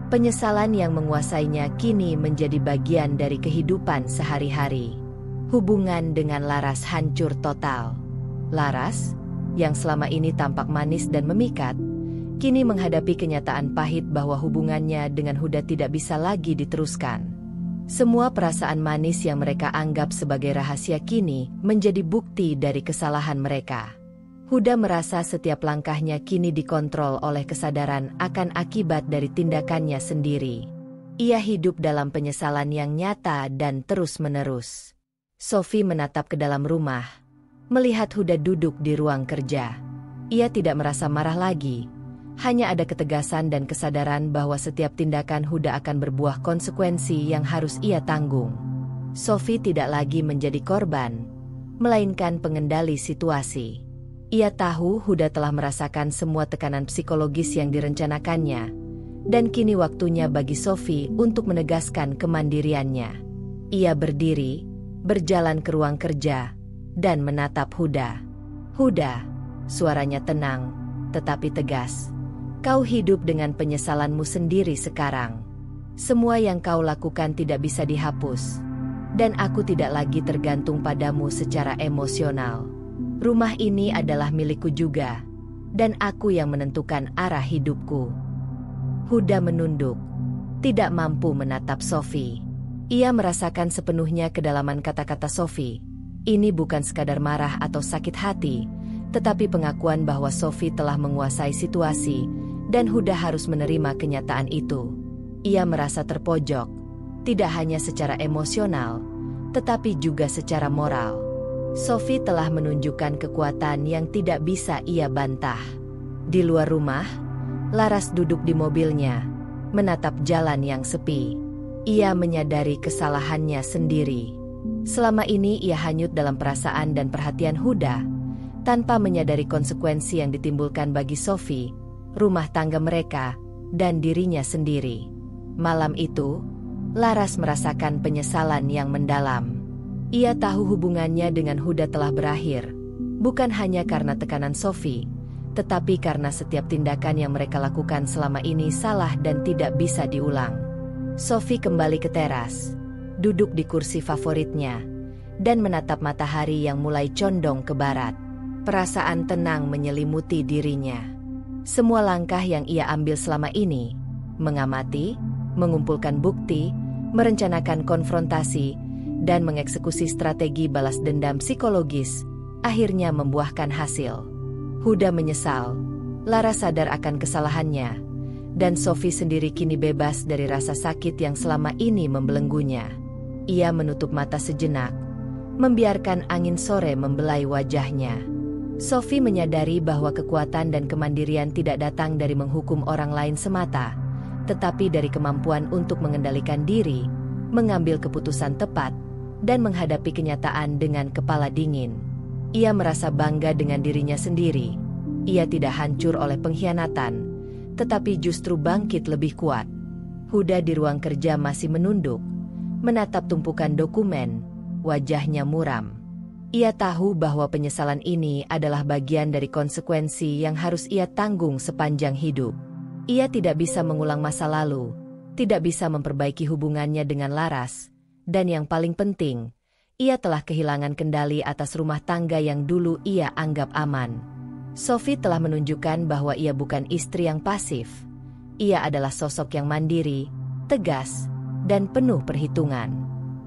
Penyesalan yang menguasainya kini menjadi bagian dari kehidupan sehari-hari. Hubungan dengan Laras hancur total. Laras, yang selama ini tampak manis dan memikat, kini menghadapi kenyataan pahit bahwa hubungannya dengan Huda tidak bisa lagi diteruskan. Semua perasaan manis yang mereka anggap sebagai rahasia kini menjadi bukti dari kesalahan mereka. Huda merasa setiap langkahnya kini dikontrol oleh kesadaran akan akibat dari tindakannya sendiri. Ia hidup dalam penyesalan yang nyata dan terus-menerus. Sophie menatap ke dalam rumah, melihat Huda duduk di ruang kerja. Ia tidak merasa marah lagi. Hanya ada ketegasan dan kesadaran bahwa setiap tindakan Huda akan berbuah konsekuensi yang harus ia tanggung. Sophie tidak lagi menjadi korban, melainkan pengendali situasi. Ia tahu Huda telah merasakan semua tekanan psikologis yang direncanakannya, dan kini waktunya bagi Sophie untuk menegaskan kemandiriannya. Ia berdiri, berjalan ke ruang kerja, dan menatap Huda. "Huda," suaranya tenang, tetapi tegas. "Kau hidup dengan penyesalanmu sendiri sekarang. Semua yang kau lakukan tidak bisa dihapus. Dan aku tidak lagi tergantung padamu secara emosional. Rumah ini adalah milikku juga. Dan aku yang menentukan arah hidupku." Huda menunduk, tidak mampu menatap Sophie. Ia merasakan sepenuhnya kedalaman kata-kata Sophie. Ini bukan sekadar marah atau sakit hati, tetapi pengakuan bahwa Sophie telah menguasai situasi, dan Huda harus menerima kenyataan itu. Ia merasa terpojok, tidak hanya secara emosional, tetapi juga secara moral. Sophie telah menunjukkan kekuatan yang tidak bisa ia bantah. Di luar rumah, Laras duduk di mobilnya, menatap jalan yang sepi. Ia menyadari kesalahannya sendiri. Selama ini ia hanyut dalam perasaan dan perhatian Huda, tanpa menyadari konsekuensi yang ditimbulkan bagi Sophie, rumah tangga mereka, dan dirinya sendiri. Malam itu, Laras merasakan penyesalan yang mendalam. Ia tahu hubungannya dengan Huda telah berakhir, bukan hanya karena tekanan Sophie, tetapi karena setiap tindakan yang mereka lakukan selama ini salah dan tidak bisa diulang. Sophie kembali ke teras, duduk di kursi favoritnya, dan menatap matahari yang mulai condong ke barat. Perasaan tenang menyelimuti dirinya. Semua langkah yang ia ambil selama ini, mengamati, mengumpulkan bukti, merencanakan konfrontasi, dan mengeksekusi strategi balas dendam psikologis, akhirnya membuahkan hasil. Huda menyesal, Laras sadar akan kesalahannya, dan Sophie sendiri kini bebas dari rasa sakit yang selama ini membelenggunya. Ia menutup mata sejenak, membiarkan angin sore membelai wajahnya. Sophie menyadari bahwa kekuatan dan kemandirian tidak datang dari menghukum orang lain semata, tetapi dari kemampuan untuk mengendalikan diri, mengambil keputusan tepat, dan menghadapi kenyataan dengan kepala dingin. Ia merasa bangga dengan dirinya sendiri. Ia tidak hancur oleh pengkhianatan, tetapi justru bangkit lebih kuat. Huda di ruang kerja masih menunduk, menatap tumpukan dokumen, wajahnya muram. Ia tahu bahwa penyesalan ini adalah bagian dari konsekuensi yang harus ia tanggung sepanjang hidup. Ia tidak bisa mengulang masa lalu, tidak bisa memperbaiki hubungannya dengan Laras, dan yang paling penting, ia telah kehilangan kendali atas rumah tangga yang dulu ia anggap aman. Sophie telah menunjukkan bahwa ia bukan istri yang pasif. Ia adalah sosok yang mandiri, tegas, dan penuh perhitungan.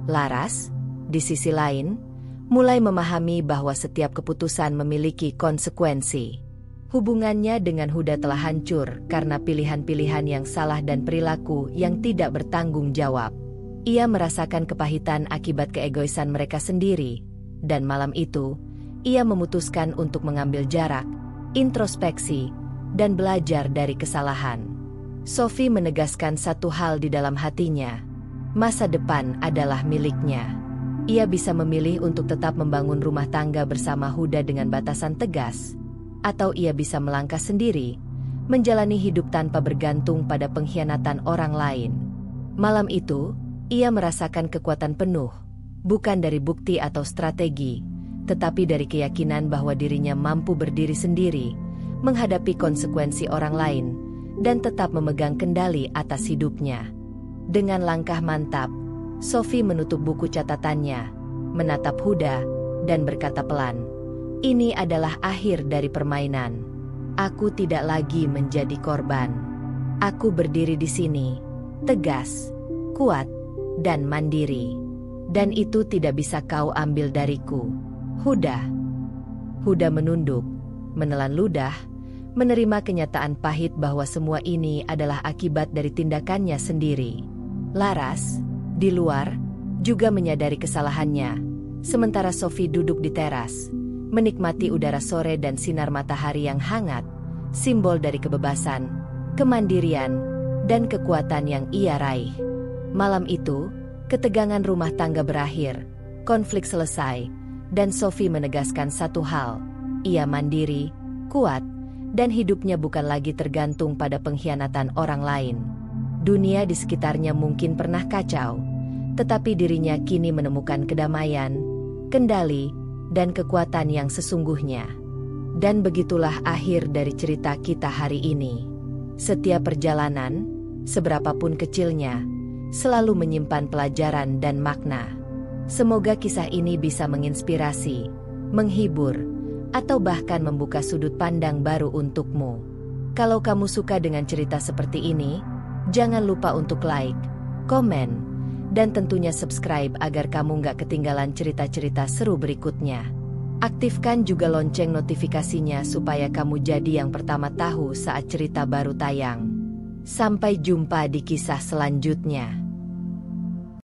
Laras, di sisi lain, mulai memahami bahwa setiap keputusan memiliki konsekuensi. Hubungannya dengan Huda telah hancur karena pilihan-pilihan yang salah dan perilaku yang tidak bertanggung jawab. Ia merasakan kepahitan akibat keegoisan mereka sendiri, dan malam itu, ia memutuskan untuk mengambil jarak, introspeksi, dan belajar dari kesalahan. Sophie menegaskan satu hal di dalam hatinya, masa depan adalah miliknya. Ia bisa memilih untuk tetap membangun rumah tangga bersama Huda dengan batasan tegas, atau ia bisa melangkah sendiri, menjalani hidup tanpa bergantung pada pengkhianatan orang lain. Malam itu, ia merasakan kekuatan penuh, bukan dari bukti atau strategi, tetapi dari keyakinan bahwa dirinya mampu berdiri sendiri, menghadapi konsekuensi orang lain, dan tetap memegang kendali atas hidupnya. Dengan langkah mantap, Sophie menutup buku catatannya, menatap Huda, dan berkata pelan, "Ini adalah akhir dari permainan. Aku tidak lagi menjadi korban. Aku berdiri di sini, tegas, kuat, dan mandiri. Dan itu tidak bisa kau ambil dariku. Huda. Huda menunduk, menelan ludah, menerima kenyataan pahit bahwa semua ini adalah akibat dari tindakannya sendiri. Laras, di luar, juga menyadari kesalahannya. Sementara Sophie duduk di teras, menikmati udara sore dan sinar matahari yang hangat, simbol dari kebebasan, kemandirian, dan kekuatan yang ia raih. Malam itu, ketegangan rumah tangga berakhir, konflik selesai, dan Sophie menegaskan satu hal: ia mandiri, kuat, dan hidupnya bukan lagi tergantung pada pengkhianatan orang lain. Dunia di sekitarnya mungkin pernah kacau, tetapi dirinya kini menemukan kedamaian, kendali, dan kekuatan yang sesungguhnya. Dan begitulah akhir dari cerita kita hari ini. Setiap perjalanan, seberapapun kecilnya, selalu menyimpan pelajaran dan makna. Semoga kisah ini bisa menginspirasi, menghibur, atau bahkan membuka sudut pandang baru untukmu. Kalau kamu suka dengan cerita seperti ini, jangan lupa untuk like, komen, dan tentunya subscribe agar kamu nggak ketinggalan cerita-cerita seru berikutnya. Aktifkan juga lonceng notifikasinya supaya kamu jadi yang pertama tahu saat cerita baru tayang. Sampai jumpa di kisah selanjutnya.